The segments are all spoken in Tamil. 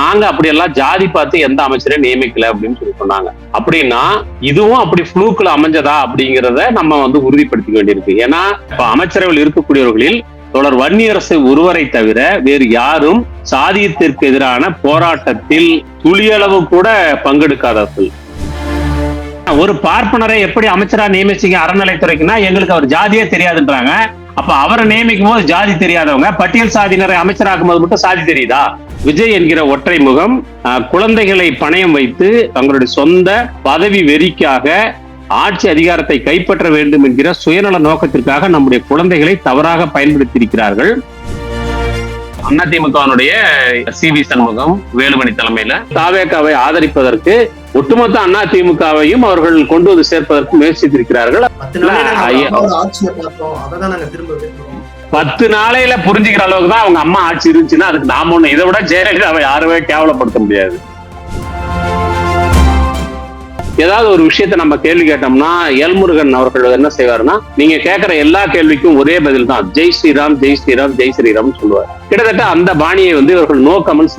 நாங்க அப்படியெல்லாம் ஜாதி பார்த்து எந்த அமைச்சரையும் நியமிக்கல அப்படின்னு சொல்லி சொன்னாங்க. அப்படின்னா இதுவும் அப்படி ஃப்ளூக்ல அமைஞ்சதா அப்படிங்கிறத நம்ம உறுதிப்படுத்திக்க வேண்டியிருக்கு. ஏன்னா இப்ப அமைச்சரவையில் இருக்கக்கூடியவர்களில் தொடர் வன்னியரசு ஒருவரை தவிர வேறு யாரும் சாதியத்திற்கு எதிரான போராட்டத்தில் துளியளவு கூட பங்கெடுக்காதவர்கள். ஒரு பார்ப்பனரை எப்படி அமைச்சரா நியமிச்சீங்க அறநிலைத்துறைக்குன்னா எங்களுக்கு அவர் ஜாதியே தெரியாதுன்றாங்க. அப்ப அவரை நியமிக்கும் போது ஜாதி தெரியாதவங்க, பட்டியல் சாதியினரை அமைச்சராக்கும் போது மட்டும் சாதி தெரியுதா? விஜய் என்கிற ஒற்றை முகம் குழந்தைகளை பணயம் வைத்து தங்களுடைய சொந்த பதவி வெறிக்காக ஆட்சி அதிகாரத்தை கைப்பற்ற வேண்டும் என்கிற சுயநல நோக்கத்திற்காக நம்முடைய குழந்தைகளை தவறாக பயன்படுத்தி இருக்கிறார்கள். அதிமுகவினுடைய சி.வி. சண்முகம், வேலுமணி தலைமையில தாவேகாவை ஆதரிப்பதற்கு ஒட்டுமொத்த அதிமுகவையும் அவர்கள் கொண்டு வந்து சேர்ப்பதற்கு முயற்சித்திருக்கிறார்கள். 10 நாளையில புரிஞ்சுக்கிற அளவுக்கு தான் அவங்க அம்மா ஆட்சி இருந்துச்சுன்னா அதுக்கு நாம ஒண்ணு இதை விட ஜெயலலிதாவை யாருமே கேவலப்படுத்த முடியாது. ஏதாவது ஒரு விஷயத்த நம்ம கேள்வி கேட்டோம்னா எல்முருகன் அவர்கள் என்ன செய்வாருன்னா, நீங்க கேட்கிற எல்லா கேள்விக்கும் ஒரே பதில் தான், ஜெய் ஸ்ரீராம் ஜெய் ஸ்ரீராம் ஜெய் ஸ்ரீராம் சொல்லுவார். கிட்டத்தட்ட அந்த பாணியை இவர்கள் நோ கமெண்ட்ஸ்.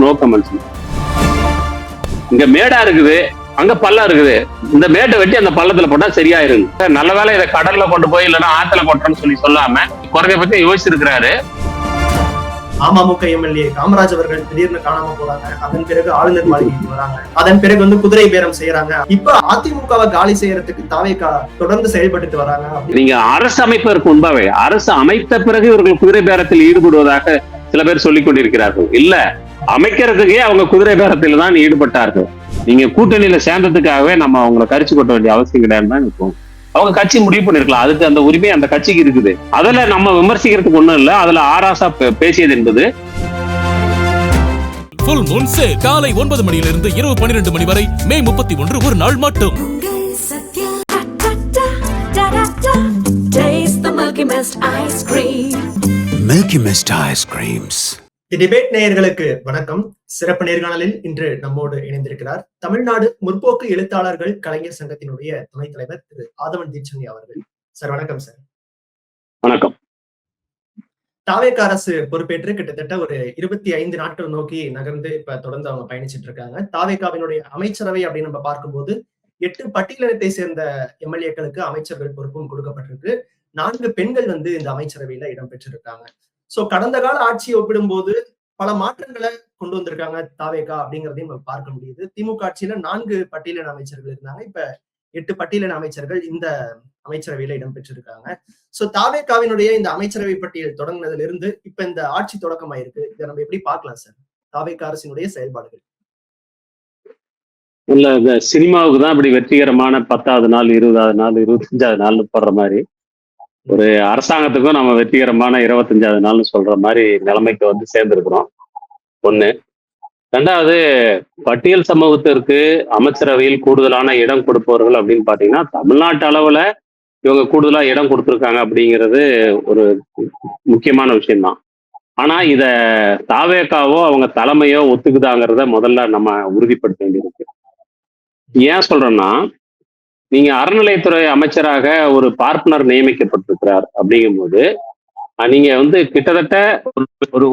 இங்க மேடா இருக்குது, அங்க பள்ளம் இருக்குது, இந்த மேட்டை வெட்டி அந்த பள்ளத்துல போட்டா சரியாயிருங்க. நல்ல வேலை இதை கடல்ல கொண்டு போய் இல்லைன்னா ஆத்துல கொட்டுறோம்னு சொல்லாம குறைஞ்சபட்சம் யோசிச்சிருக்கிறாரு. அமமுக எம்எல்ஏ காமராஜ் அவர்கள் திடீர்னு காணாம போறாங்க. அதன் பிறகு ஆளுநர் மாளிகைக்கு வராங்க. அதன் பிறகு குதிரை பேரம் செய்யறாங்க. இப்ப அதிமுகவை காலி செய்யறதுக்கு தாவேகா தொடர்ந்து செயல்பட்டு வராங்க. நீங்க அரசு அமைப்பதற்கு முன்பாவே, அரசு அமைத்த பிறகு இவர்கள் குதிரை பேரத்தில் ஈடுபடுவதாக சில பேர் சொல்லிக் கொண்டிருக்கிறார்கள். இல்ல, அமைக்கிறதுக்கே அவங்க குதிரை பேரத்தில் தான் ஈடுபட்டார்கள். நீங்க கூட்டணியில சேர்ந்ததுக்காகவே நம்ம அவங்களை கரிச்சு கொட்ட வேண்டிய அவசியம் கிடையாதுன்னு தான் இருக்கும். அவங்க கட்சி முடிவு பண்ணிருக்கலாம், அதுக்கு அந்த உரிமை அந்த கட்சிக்கு இருக்குது. அதுல நம்ம விமர்சிக்கிறதுக்கு ஒண்ணும் இல்ல. அதுல ஆராசா பேசியது என்பது ஃபுல் மூன் சேல் காலை 9 மணியிலிருந்து இரவு 12 மணி வரை மே 31 ஒரு நாள் மட்டும். Milky Mist ice creams. தி டிபேட் நேயர்களுக்கு வணக்கம். சிறப்பு நேர்காணலில் இன்று நம்மோடு இணைந்திருக்கிறார் தமிழ்நாடு முற்போக்கு எழுத்தாளர்கள் கலைஞர் சங்கத்தினுடைய துணைத் தலைவர் திரு ஆதவன் தீட்சண்யா அவர்கள். சார் வணக்கம். சார் வணக்கம். தாவேகா அரசு பொறுப்பேற்று கிட்டத்தட்ட ஒரு 25 நாட்கள் நோக்கி நகர்ந்து இப்ப தொடர்ந்து அவங்க பயணிச்சிட்டு இருக்காங்க. தாவேகாவினுடைய அமைச்சரவை அப்படின்னு நம்ம பார்க்கும்போது 8 பட்டியலினத்தை சேர்ந்த எம்எல்ஏக்களுக்கு அமைச்சர்கள் பொறுப்பும் கொடுக்கப்பட்டிருக்கு. 4 பெண்கள் இந்த அமைச்சரவையில இடம்பெற்றிருக்காங்க. சோ கடந்த கால ஆட்சியை ஒப்பிடும்போது பல மாற்றங்களை கொண்டு வந்திருக்காங்க தாவேகா அப்படிங்கிறதையும் நம்ம பார்க்க முடியுது. திமுக ஆட்சியில 4 பட்டியலின அமைச்சர்கள் இருந்தாங்க. இப்ப 8 பட்டியலின அமைச்சர்கள் இந்த அமைச்சரவையில இடம்பெற்றிருக்காங்க. சோ தாவேகாவினுடைய இந்த அமைச்சரவை பட்டியல் தொடங்கினதுல இருந்து இப்ப இந்த ஆட்சி தொடக்கமாயிருக்கு. இதை நம்ம எப்படி பார்க்கலாம் சார், தாவேகா அரசினுடைய செயல்பாடுகள்? இல்ல, சினிமாவுக்கு தான் இப்படி வெற்றிகரமான 10வது நாள், 20வது நாள், 25வது நாள் போடுற மாதிரி ஒரு அரசாங்கத்துக்கும் நம்ம வெற்றிகரமான 25வது நாள்னு சொல்ற மாதிரி நிலைமைக்கு சேர்ந்திருக்கிறோம். ஒண்ணு. ரெண்டாவது, பட்டியல் சமூகத்திற்கு அமைச்சரவையில் கூடுதலான இடம் கொடுப்பவர்கள் அப்படின்னு பாத்தீங்கன்னா தமிழ்நாட்டு அளவுல இவங்க கூடுதலா இடம் கொடுத்துருக்காங்க அப்படிங்கிறது ஒரு முக்கியமான விஷயம்தான். ஆனா இத தாவேகாவோ அவங்க தலைமையோ ஒத்துக்குதாங்கிறத முதல்ல நம்ம உறுதிப்படுத்த வேண்டியிருக்கு. ஏன் சொல்றேன்னா, நீங்க அறநிலையத்துறை அமைச்சராக ஒரு பார்ப்பனர் நியமிக்கப்பட்டிருக்கிறார் அப்படிங்கும்போது நீங்க கிட்டத்தட்ட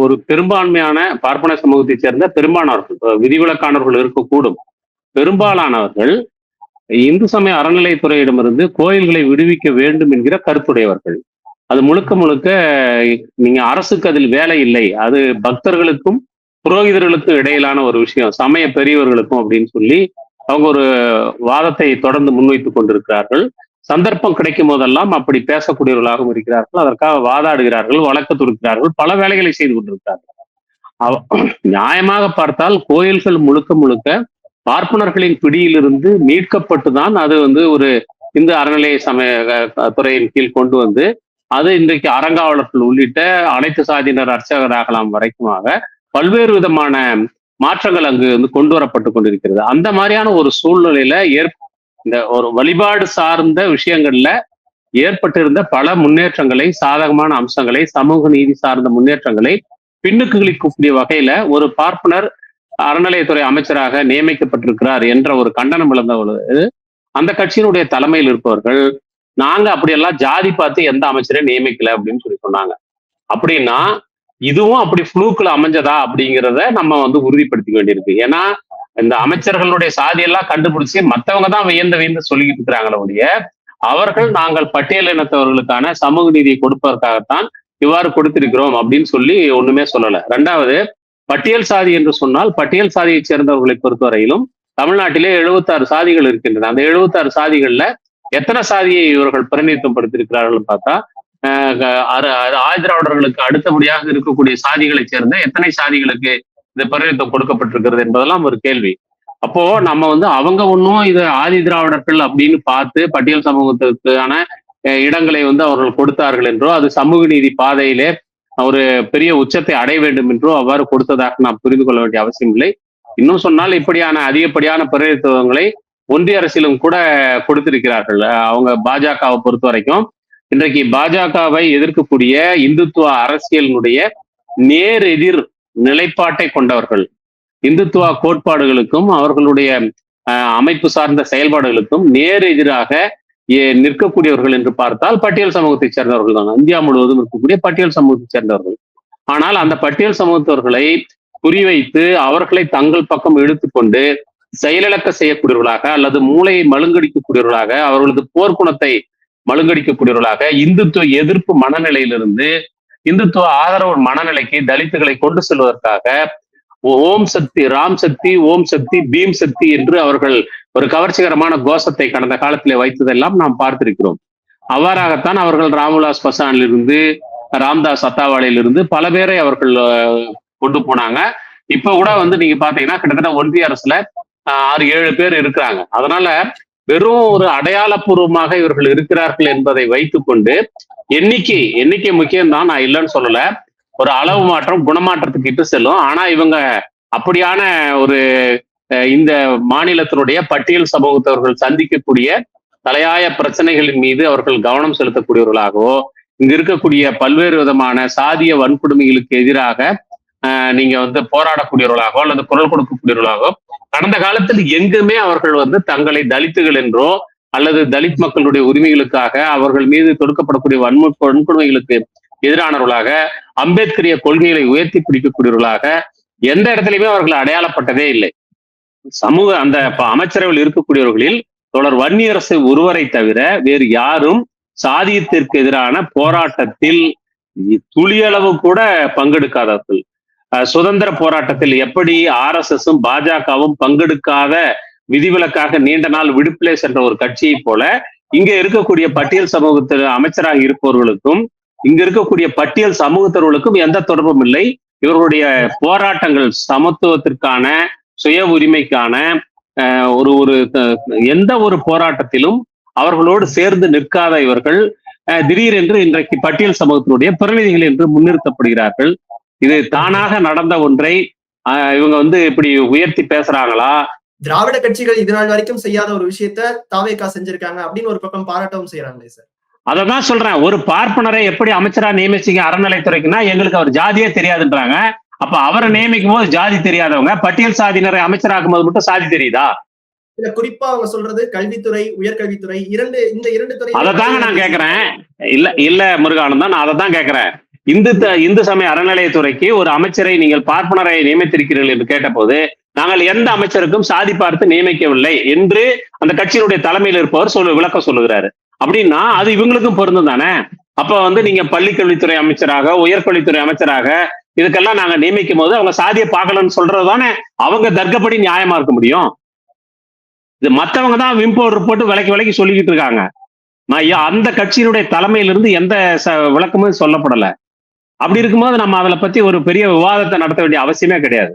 ஒரு பெரும்பான்மையான பார்ப்பன சமூகத்தை சேர்ந்த பெரும்பாலானவர்கள், விதிவிலக்கானவர்கள் இருக்கக்கூடும், பெரும்பாலானவர்கள் இந்து சமய அறநிலையத்துறையிடமிருந்து கோயில்களை விடுவிக்க வேண்டும் என்கிற கருத்துடையவர்கள். அது முழுக்க நீங்க அரசுக்கு அதில் வேலை இல்லை, அது பக்தர்களுக்கும் புரோகிதர்களுக்கும் இடையிலான ஒரு விஷயம், சமய பெரியவர்களுக்கும் அப்படின்னு சொல்லி அவங்க ஒரு வாதத்தை தொடர்ந்து முன்வைத்துக் கொண்டிருக்கிறார்கள். சந்தர்ப்பம் கிடைக்கும் போதெல்லாம் அப்படி பேசக்கூடியவர்களாகவும் இருக்கிறார்கள், அதற்காக வாதாடுகிறார்கள், வழக்கு தொடுக்கிறார்கள், பல வேலைகளை செய்து கொண்டிருக்கிறார்கள். நியாயமாக பார்த்தால் கோயில்கள் முழுக்க பார்ப்பனர்களின் பிடியிலிருந்து மீட்கப்பட்டுதான் அது ஒரு இந்து அறநிலைய சமய துறையின் கீழ் கொண்டு வந்து அது இன்றைக்கு அறங்காவலர்கள் உள்ளிட்ட அனைத்து சாதியினர் அர்ச்சகராகலாம் வரைக்குமாக பல்வேறு விதமான மாற்றங்கள் அங்கு கொண்டு வரப்பட்டு கொண்டிருக்கிறது. அந்த மாதிரியான ஒரு சூழ்நிலையில இந்த ஒரு வழிபாடு சார்ந்த விஷயங்கள்ல ஏற்பட்டிருந்த பல முன்னேற்றங்களை, சாதகமான அம்சங்களை, சமூக நீதி சார்ந்த முன்னேற்றங்களை பின்னுக்கு இழுக்கக்கூடிய வகையில ஒரு பார்ப்பனர் அறநிலையத்துறை அமைச்சராக நியமிக்கப்பட்டிருக்கிறார் என்ற ஒரு கண்டனம் இழந்த பொழுது அந்த கட்சியினுடைய தலைமையில் இருப்பவர்கள் நாங்க அப்படியெல்லாம் ஜாதி பார்த்து எந்த அமைச்சரையும் நியமிக்கல அப்படின்னு சொல்லி சொன்னாங்க. அப்படின்னா இதுவும் அப்படி ஃப்ளூக்குல அமைஞ்சதா அப்படிங்கிறத நம்ம வந்து உறுதிப்படுத்திக்க வேண்டியிருக்கு. ஏன்னா இந்த அமைச்சர்களுடைய சாதியெல்லாம் கண்டுபிடிச்சு மத்தவங்க தான் வியந்து வியந்து சொல்லிக்கிட்டு இருக்கிறாங்களே ஒழிய, அவர்கள் நாங்கள் பட்டியல் இனத்தவர்களுக்கான சமூக நீதியை கொடுப்பதற்காகத்தான் இவ்வாறு கொடுத்திருக்கிறோம் அப்படின்னு சொல்லி ஒண்ணுமே சொல்லல. ரெண்டாவது, பட்டியல் சாதி என்று சொன்னால் பட்டியல் சாதியைச் சேர்ந்தவர்களை பொறுத்தவரையிலும் தமிழ்நாட்டிலே 76 சாதிகள் இருக்கின்றன. அந்த 76 சாதிகள்ல எத்தனை சாதியை இவர்கள் பிரதிநிதித்துவம் படுத்தியிருக்கிறார்கள் பார்த்தா, ஆதிதிராவிடர்களுக்கு அடுத்தபடியாக இருக்கக்கூடிய சாதிகளைச் சேர்ந்த எத்தனை சாதிகளுக்கு இந்த பிரதிநிதித்துவம் கொடுக்கப்பட்டிருக்கிறது என்பதெல்லாம் ஒரு கேள்வி. அப்போ நம்ம வந்து அவங்க ஒன்றும் இது ஆதி திராவிடர்கள் அப்படின்னு பார்த்து பட்டியல் சமூகத்திற்கான இடங்களை வந்து அவர்கள் கொடுத்தார்கள் என்றோ, அது சமூக நீதி பாதையிலே ஒரு பெரிய உச்சத்தை அடைய வேண்டும் என்றோ அவ்வாறு கொடுத்ததாக நாம் புரிந்து கொள்ள வேண்டிய அவசியம் இல்லை. இன்னும் சொன்னால் இப்படியான அதிகப்படியான பிரதிநிதித்துவங்களை ஒன்றிய அரசிலும் கூட கொடுத்திருக்கிறார்கள். அவங்க பாஜகவை பொறுத்த வரைக்கும் இன்றைக்கு பாஜகவை எதிர்க்கக்கூடிய இந்துத்துவ அரசியலினுடைய நேர் எதிர் நிலைப்பாட்டை கொண்டவர்கள், இந்துத்துவ கோட்பாடுகளுக்கும் அவர்களுடைய அமைப்பு சார்ந்த செயல்பாடுகளுக்கும் நேர் எதிராக நிற்கக்கூடியவர்கள் என்று பார்த்தால் பட்டியல் சமூகத்தைச் சேர்ந்தவர்கள் தான். இந்தியா முழுவதும் இருக்கக்கூடிய பட்டியல் சமூகத்தைச் சேர்ந்தவர்கள். ஆனால் அந்த பட்டியல் சமூகத்தவர்களை குறிவைத்து அவர்களை தங்கள் பக்கம் இழுத்துக்கொண்டு செயலிழக்க செய்யக்கூடியவர்களாக அல்லது மூளையை மழுங்கடிக்கக்கூடியவர்களாக, அவர்களது போர்க்குணத்தை மழுங்கடிக்கக்கூடியவர்களாக, இந்துத்துவ எதிர்ப்பு மனநிலையிலிருந்து இந்துத்துவ ஆதரவு மனநிலைக்கு தலித்துகளை கொண்டு செல்வதற்காக ஓம் சக்தி, ராம் சக்தி, ஓம் சக்தி, பீம் சக்தி என்று அவர்கள் ஒரு கவர்ச்சிகரமான கோஷத்தை கடந்த காலத்திலே வைத்ததெல்லாம் நாம் பார்த்திருக்கிறோம். அவ்வாறாகத்தான் அவர்கள் ராம்விலாஸ் பாஸ்வானிலிருந்து, ராம்தாஸ் அத்தாவாலையிலிருந்து பல பேரை அவர்கள் கொண்டு போனாங்க. இப்ப கூட வந்து நீங்க பாத்தீங்கன்னா கிட்டத்தட்ட ஒன்றிய அரசுல 6-7 பேர் இருக்கிறாங்க. அதனால வெறும் ஒரு அடையாளப்பூர்வமாக இவர்கள் இருக்கிறார்கள் என்பதை வைத்துக்கொண்டு எண்ணிக்கை முக்கியம்தான், நான் இல்லைன்னு சொல்லல. ஒரு அளவு மாற்றம் குணமாற்றத்துக்கு இட்டு செல்லும். ஆனா இவங்க அப்படியான ஒரு இந்த மாநிலத்தினுடைய பட்டியல் சமூகத்தவர்கள் சந்திக்கக்கூடிய தலையாய பிரச்சனைகளின் மீது அவர்கள் கவனம் செலுத்தக்கூடியவர்களாகவோ, இங்க இருக்கக்கூடிய பல்வேறு விதமான சாதிய வன்கொடுமைகளுக்கு எதிராக நீங்க வந்து போராடக்கூடியவர்களாகவோ அல்லது குரல் கொடுக்கக்கூடியவர்களாகவோ கடந்த காலத்தில் எங்குமே அவர்கள் வந்து தங்களை தலித்துகள் என்றோ அல்லது தலித் மக்களுடைய உரிமைகளுக்காக அவர்கள் மீது தொடுக்கப்படக்கூடிய வன்கொடுமைகளுக்கு எதிரானவர்களாக, அம்பேத்கரிய கொள்கைகளை உயர்த்தி பிடிக்கக்கூடியவர்களாக எந்த இடத்துலையுமே அவர்கள் அடையாளப்பட்டதே இல்லை. சமூக அந்த அமைச்சரவையில் இருக்கக்கூடியவர்களில் தொடர் வன்னியரசு ஒருவரை தவிர வேறு யாரும் சாதியத்திற்கு எதிரான போராட்டத்தில் துளியளவு கூட பங்கெடுக்காதவர்கள். சுதந்திர போராட்டத்தில் எப்படி RSSம் பாஜகவும் பங்கெடுக்காத விதிவிலக்காக நீண்ட நாள் விடுப்பிலே சென்ற ஒரு கட்சியை போல இங்க இருக்கக்கூடிய பட்டியல் சமூகத்தில் அமைச்சராக இருப்பவர்களுக்கும் இங்க இருக்கக்கூடிய பட்டியல் சமூகத்தவர்களுக்கும் எந்த தொடர்பும் இல்லை. இவர்களுடைய போராட்டங்கள் சமத்துவத்திற்கான, சுய உரிமைக்கான ஒரு எந்த ஒரு போராட்டத்திலும் அவர்களோடு சேர்ந்து நிற்காத இவர்கள் திடீரென்று இன்றைக்கு பட்டியல் சமூகத்தினுடைய பிரதிநிதிகள் என்று முன்னிறுத்தப்படுகிறார்கள். இது தானாக நடந்த ஒன்றை இவங்க வந்து இப்படி உயர்த்தி பேசுறாங்களா? திராவிட கட்சிகள் இது நாள் வரைக்கும் செய்யாத ஒரு விஷயத்த தாவேகா செஞ்சிருக்காங்க அப்படின்னு ஒரு பக்கம் பாராட்டவும் செய்யறாங்களே சார். அததான் சொல்றேன். ஒரு பார்ப்பனரை எப்படி அமைச்சரா நியமிச்சீங்க அறநிலைத்துறைக்குன்னா எங்களுக்கு அவர் ஜாதியே தெரியாதுன்றாங்க. அப்ப அவரை நியமிக்கும் போது ஜாதி தெரியாதவங்க பட்டியல் சாதியினரை அமைச்சராக்கும் போது மட்டும் சாதி தெரியுதா? இல்ல, குறிப்பா அவங்க சொல்றது கல்வித்துறை, உயர்கல்வித்துறை, இந்த இரண்டு துறை. அதைத்தாங்க நான் கேட்கிறேன். இல்ல முருகானந்தன், நான் அதைத்தான் கேட்கிறேன். இந்து சமய அறநிலையத்துறைக்கு ஒரு அமைச்சரை நீங்கள் பார்ப்பனரை நியமித்திருக்கிறீர்கள் என்று கேட்ட போது நாங்கள் எந்த அமைச்சருக்கும் சாதி பார்த்து நியமிக்கவில்லை என்று அந்த கட்சியினுடைய தலைமையில் இருப்பவர் விளக்கம் சொல்லுகிறாரு. அப்படின்னா அது இவங்களுக்கும் பொருந்தும் தானே. அப்ப வந்து நீங்க பள்ளிக்கல்வித்துறை அமைச்சராக, உயர்கல்வித்துறை அமைச்சராக இதுக்கெல்லாம் நாங்க நியமிக்கும் போது அவங்க சாதியை பார்க்கலன்னு சொல்றதுதானே அவங்க தர்க்கப்படி நியாயமா இருக்க முடியும். இது மற்றவங்க தான் விம்போ போட்டு விலைக்கு சொல்லிக்கிட்டு இருக்காங்க. அந்த கட்சியினுடைய தலைமையிலிருந்து எந்த விளக்கமும் சொல்லப்படல. அப்படி இருக்கும்போது நம்ம அதை பத்தி ஒரு பெரிய விவாதத்தை நடத்த வேண்டிய அவசியமே கிடையாது.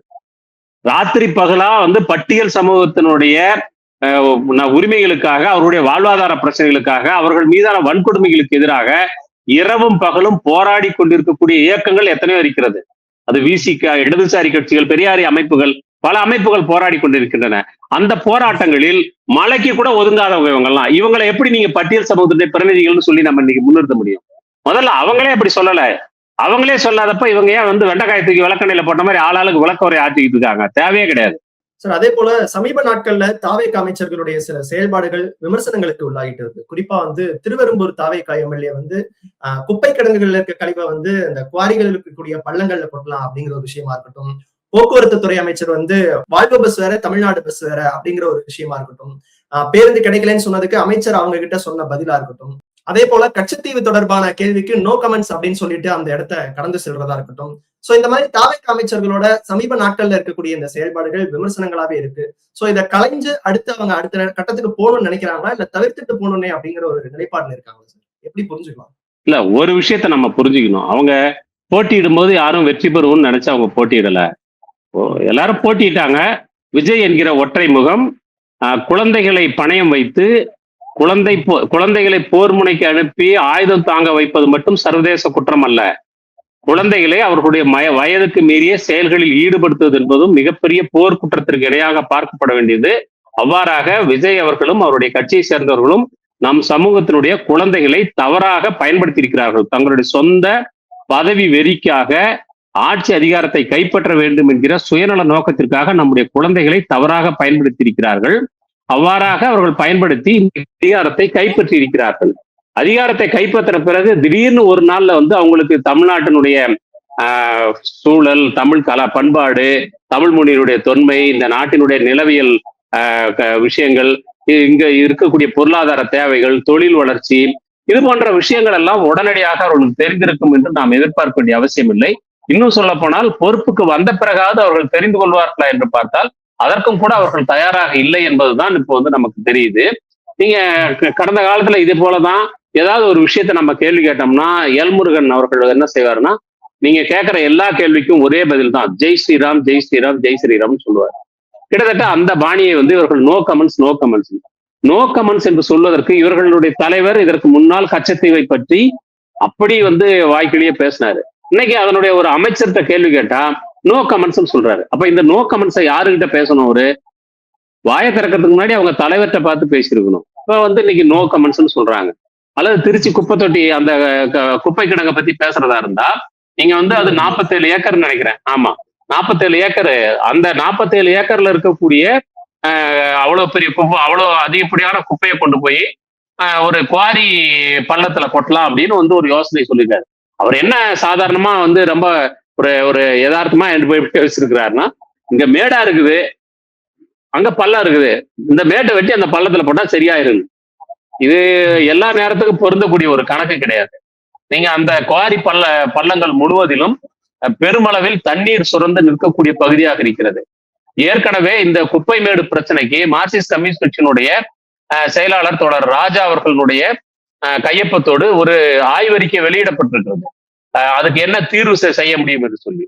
ராத்திரி பகலா வந்து பட்டியல் சமூகத்தினுடைய உரிமைகளுக்காக, அவருடைய வாழ்வாதார பிரச்சனைகளுக்காக, அவர்கள் மீதான வன்கொடுமைகளுக்கு எதிராக இரவும் பகலும் போராடி கொண்டிருக்கக்கூடிய இயக்கங்கள் எத்தனையோ இருக்கிறது. அது விசிக, இடதுசாரி கட்சிகள், பெரியாரி அமைப்புகள், பல அமைப்புகள் போராடி கொண்டிருக்கின்றன. அந்த போராட்டங்களில் மலைக்கு கூட ஒதுங்காதவங்க இவங்கெல்லாம். இவங்களை எப்படி நீங்க பட்டியல் சமூகத்துடைய பிரதிநிதிகள்னு சொல்லி நம்ம இன்னைக்கு முன்னிறுத்த முடியும்? முதல்ல அவங்களே அப்படி சொல்லல. அவங்களே சொல்லாதப்ப இவங்க ஏன் வந்து வெண்டைக்காய் தூக்கி விளக்கணையில போட்ட மாதிரி ஆளாளுக்கு விளக்க உரை ஆற்றிக்கிட்டு இருக்காங்க? தேவையே கிடையாது. சார் அதே போல சமீப நாட்கள்ல தாவேகா அமைச்சர்களுடைய சில செயல்பாடுகள் விமர்சனங்களுக்கு உள்ளாகிட்டு இருக்கு. குறிப்பா திருவெரும்பூர் தாவேகா எம்எல்ஏ குப்பை கிடங்குகள்ல இருக்க கழிவை இந்த குவாரிகள் இருக்கக்கூடிய பள்ளங்கள்ல கொட்டலாம் அப்படிங்கிற ஒரு விஷயமா இருக்கட்டும், போக்குவரத்து துறை அமைச்சர் வால்வோ பஸ் வேற தமிழ்நாடு பஸ் வேற அப்படிங்கிற ஒரு விஷயமா இருக்கட்டும், பேருந்து கிடைக்கலன்னு சொன்னதுக்கு அமைச்சர் அவங்க கிட்ட சொன்ன பதிலா இருக்கட்டும், அதே போல கச்சத்தீவு தொடர்பான கேள்விக்கு நோ கமெண்ட்ஸ் அப்படின்னு சொல்லிட்டு அந்த இடத்த கடந்து செல்றதா இருக்கட்டும். சோ இந்த மாதிரி தாவேகா அமைச்சர்களோட சமீப நாட்கள்ல இருக்கக்கூடிய இந்த செயல்பாடுகள் விமர்சனங்களாவே இருக்கு. சோ இதை கலைஞ்சு அவங்க அடுத்த கட்டத்துக்கு போகணும்னு நினைக்கிறாங்களா, இல்ல தவிர்த்துட்டு போகணும்னே அப்படிங்கிற ஒரு நிலைப்பாடுல இருக்காங்களா சார்? எப்படி புரிஞ்சுக்கலாம்? இல்ல, ஒரு விஷயத்த நம்ம புரிஞ்சுக்கணும். அவங்க போட்டியிடும் போது யாரும் வெற்றி பெறுவோம்னு நினைச்சு அவங்க போட்டியிடல. எல்லாரும் போட்டியிட்டாங்க. விஜய் என்கிற ஒற்றை முகம் குழந்தைகளை பணயம் வைத்து குழந்தைகளை போர் முனைக்கு அனுப்பி ஆயுதம் தாங்க வைப்பது மட்டும் சர்வதேச குற்றம் அல்ல. குழந்தைகளை அவர்களுடைய வயதுக்கு மீறிய செயல்களில் ஈடுபடுத்துவது என்பதும் மிகப்பெரிய போர் குற்றத்திற்கு இடையாக பார்க்கப்பட வேண்டியது. அவ்வாறாக விஜய் அவர்களும் அவருடைய கட்சியை சேர்ந்தவர்களும் நம் சமூகத்தினுடைய குழந்தைகளை தவறாக பயன்படுத்தி இருக்கிறார்கள். தங்களுடைய சொந்த பதவி வெறிக்காக ஆட்சி அதிகாரத்தை கைப்பற்ற வேண்டும் என்கிற சுயநல நோக்கத்திற்காக நம்முடைய குழந்தைகளை தவறாக பயன்படுத்தி இருக்கிறார்கள். அவ்வாறாக அவர்கள் பயன்படுத்தி அதிகாரத்தை கைப்பற்றி இருக்கிறார்கள். அதிகாரத்தை கைப்பற்ற பிறகு திடீர்னு ஒரு நாள்ல அவங்களுக்கு தமிழ்நாட்டினுடைய சூழல், தமிழ் பண்பாடு, தமிழ் மொழியினுடைய தொன்மை, இந்த நாட்டினுடைய நிலவியல் விஷயங்கள், இங்க இருக்கக்கூடிய பொருளாதார தேவைகள், தொழில் வளர்ச்சி, இது போன்ற விஷயங்கள் எல்லாம் உடனடியாக அவர்களுக்கு தெரிந்திருக்கும் என்று நாம் எதிர்பார்க்க வேண்டிய அவசியம் இல்லை. இன்னும் சொல்ல போனால் பொறுப்புக்கு வந்த பிறகாவது அவர்கள் தெரிந்து கொள்வார்களா என்று பார்த்தால் அதற்கும் கூட அவர்கள் தயாராக இல்லை என்பதுதான் இப்போ நமக்கு தெரியுது. நீங்க கடந்த காலத்துல இதே போலதான் ஏதாவது ஒரு விஷயத்த நம்ம கேள்வி கேட்டோம்னா எல்முருகன் அவர்கள் என்ன செய்வாருன்னா, நீங்க கேட்கிற எல்லா கேள்விக்கும் ஒரே பதில் தான், ஜெய் ஸ்ரீராம் ஜெய் ஸ்ரீராம் ஜெய் ஸ்ரீராம் சொல்லுவார். கிட்டத்தட்ட அந்த பாணியை இவர்கள் நோ கமெண்ட்ஸ் என்று சொல்வதற்கு இவர்களுடைய தலைவர் இதற்கு முன்னால் கச்சத்தீவை பற்றி அப்படி வாய்க்கிலேயே பேசினாரு. இன்னைக்கு அதனுடைய ஒரு அமைச்சர்கிட்ட கேள்வி கேட்டா நோ கமெண்ட்ஸ் சொல்றாரு. அப்ப இந்த நோ கமெண்ட்ஸை யாருகிட்ட பேசணும்? ஒரு வாயை திறக்கிறதுக்கு முன்னாடி அவங்க தலைவர்கிட்ட பார்த்து பேசியிருக்கணும். இப்ப இன்னைக்கு நோ கமெண்ட்ஸ் சொல்றாங்க. அல்லது திருச்சி குப்பை தொட்டி அந்த குப்பை கிடங்க பத்தி பேசுறதா இருந்தா நீங்க அது 47 ஏக்கர்னு நினைக்கிறேன். ஆமா, 47 ஏக்கர். அந்த 47 ஏக்கர்ல இருக்கக்கூடிய அவ்வளவு பெரிய குப்பை, அவ்வளவு அதிகப்படியான குப்பையை கொண்டு போய் ஒரு குவாரி பள்ளத்துல கொட்டலாம் அப்படின்னு ஒரு யோசனை சொல்லியிருக்காரு. அவர் என்ன சாதாரணமா ரொம்ப ஒரு யதார்த்தமா போய் வச்சிருக்கிறாருன்னா, இங்க மேடா இருக்குது, அங்க பள்ளம் இருக்குது, இந்த மேட்டை வெட்டி அந்த பள்ளத்துல போட்டா சரியாயிருக்கு. இது எல்லா நேரத்துக்கும் பொருந்தக்கூடிய ஒரு கணக்கு கிடையாது. நீங்க அந்த குவாரி பள்ளங்கள் முழுவதிலும் பெருமளவில் தண்ணீர் சுரந்து நிற்கக்கூடிய பகுதியாக இருக்கிறது. ஏற்கனவே இந்த குப்பை மேடு பிரச்சனைக்கு மார்க்சிஸ்ட் கம்யூனிஸ்ட் கட்சியினுடைய செயலாளர் தோழர் ராஜா அவர்களுடைய கையொப்பத்தோடு ஒரு ஆய்வறிக்கை வெளியிடப்பட்டிருக்கிறது. அதுக்கு என்ன தீர்வு செய்ய முடியும் என்று சொல்லி.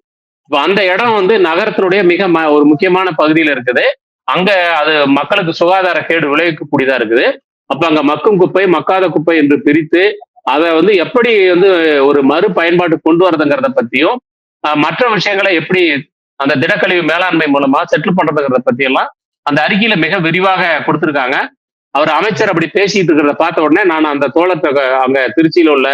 இப்ப அந்த இடம் நகரத்தினுடைய மிக ஒரு முக்கியமான பகுதியில இருக்குது. அங்க அது மக்களுக்கு சுகாதார கேடு விளைவிக்கக்கூடியதா இருக்குது. அப்ப அங்க மக்கும் குப்பை மக்காத குப்பை என்று பிரித்து அதை எப்படி ஒரு மறு பயன்பாட்டு கொண்டு வரதுங்கிறத பத்தியும் மற்ற விஷயங்களை எப்படி அந்த திடக்கழிவு மேலாண்மை மூலமா செட்டில் பண்றதுங்கிறத பத்தி எல்லாம் அந்த அறிக்கையில மிக விரிவாக கொடுத்திருக்காங்க. அவர் அமைச்சர் அப்படி பேசிட்டு இருக்கிறத பார்த்த உடனே நான் அந்த தோழத்தை அங்க திருச்சியில உள்ள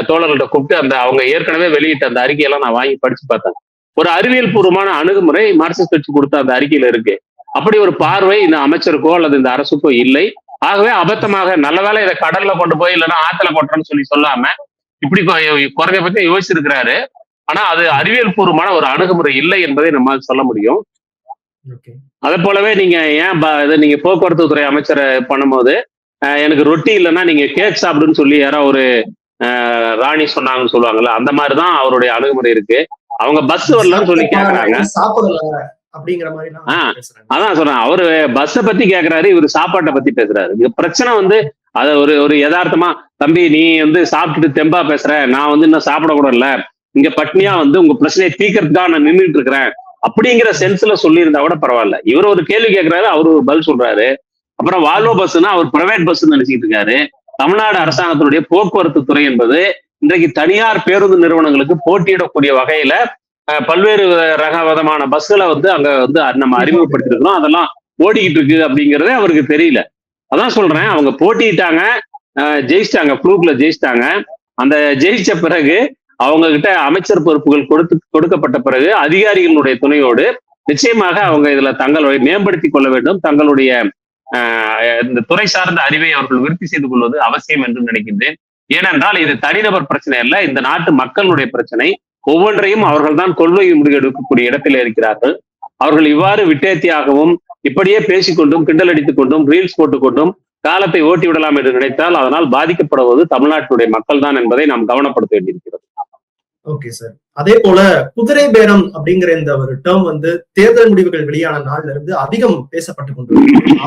தோழர்கள்ட்ட கூப்பிட்டு அவங்க ஏற்கனவே வெளியிட்ட அந்த அறிக்கையெல்லாம் நான் வாங்கி படிச்சு பார்த்தேன். ஒரு அறிவியல் பூர்வமான அணுகுமுறை மார்க்சிஸ்ட் கட்சி கொடுத்த அந்த அறிக்கையில இருக்கு. அப்படி ஒரு பார்வை இந்த அமைச்சருக்கோ அல்லது இந்த அரசுக்கோ இல்லை. ஆகவே அபத்தமாக நல்ல வேலை இதை கடல்ல கொண்டு போய் இல்லைன்னா ஆத்துல கொட்டுறேன்னு சொல்லாம இப்படி குறைஞ்சபட்சம் யோசிச்சிருக்கிறாரு. ஆனா அது அறிவியல் பூர்வமான ஒரு அணுகுமுறை இல்லை என்பதை நம்மால் சொல்ல முடியும். அதே போலவே நீங்க ஏன் நீங்க போக்குவரத்து துறை அமைச்சரை பண்ணும்போது எனக்கு ரொட்டி இல்லைன்னா நீங்க கேக் சாப்பிடுன்னு சொல்லி யாரோ ஒரு ராணி சொன்னாங்கன்னு சொல்லுவாங்கல்ல, அந்த மாதிரிதான் அவருடைய அணுகுமுறை இருக்கு. அவங்க பஸ் வரலன்னு சொல்லி கேக்குறாங்க. அதான் சொல்றேன், அவரு பஸ்ஸை பத்தி கேக்குறாரு, இவரு சாப்பாட்டை பத்தி பேசுறாரு. இந்த பிரச்சனை அத ஒரு யதார்த்தமா, தம்பி நீ சாப்பிட்டுட்டு தெம்பா பேசுற, நான் இன்னும் சாப்பிட கூட இல்ல, இங்க பட்னியா உங்க பிரச்சனையை தீர்க்கறதுக்காக நான் நின்றுட்டு இருக்கிறேன் அப்படிங்கிற சென்ஸ்ல சொல்லி இருந்தா கூட பரவாயில்ல. இவர் ஒரு கேள்வி கேட்கிறாரு, அவரு ஒரு பதில் சொல்றாரு. அப்புறம் வால்வோ பஸ்னா அவர் பிரைவேட் பஸ் நினைச்சிட்டு இருக்காரு. தமிழ்நாடு அரசாங்கத்தினுடைய போக்குவரத்து துறை என்பது இன்றைக்கு தனியார் பேருந்து நிறுவனங்களுக்கு போட்டியிடக்கூடிய வகையில பல்வேறு விதமான பஸ்களை அங்க நம்ம அறிமுகப்படுத்திருக்கிறோம். அதெல்லாம் ஓடிக்கிட்டு இருக்கு அப்படிங்கிறதே அவருக்கு தெரியல. அதான் சொல்றேன், அவங்க போட்டிட்டாங்க, ஜெயிச்சிட்டாங்க, ஃப்ளூக்ல ஜெயிச்சிட்டாங்க. அந்த ஜெயிச்ச பிறகு அவங்க கிட்ட அமைச்சர் பொறுப்புகள் கொடுக்கப்பட்ட பிறகு அதிகாரிகளுடைய துணையோடு நிச்சயமாக அவங்க இதுல தங்களை மேம்படுத்திக் கொள்ள வேண்டும். தங்களுடைய இந்த துறை சார்ந்த அறிவை அவர்கள் விருத்தி செய்து கொள்வது அவசியம் என்று நினைக்கின்றேன். ஏனென்றால் இது தனிநபர் பிரச்சனை அல்ல, இந்த நாட்டு மக்களுடைய பிரச்சனை. ஒவ்வொன்றையும் அவர்கள் தான் கொள்கை முடிவெடுக்கக்கூடிய இடத்தில் இருக்கிறார்கள். அவர்கள் இவ்வாறு விட்டேத்தியாகவும் இப்படியே பேசிக்கொண்டும் கிண்டல் அடித்துக் கொண்டும் ரீல்ஸ் போட்டுக்கொண்டும் காலத்தை ஓட்டி விடலாம் என்று நினைத்தால் அதனால் பாதிக்கப்படுவது தமிழ்நாட்டுடைய மக்கள் தான் என்பதை நாம் கவனப்படுத்த வேண்டியிருக்கிறது. Okay sir. அதே போல குதிரை பேரம் அப்படிங்கிற இந்த ஒரு டேர்ம் வந்து தேர்தல் முடிவுகள் வெளியான நாள்ல இருந்து அதிகம் பேசப்பட்டு கொண்டிருக்கு.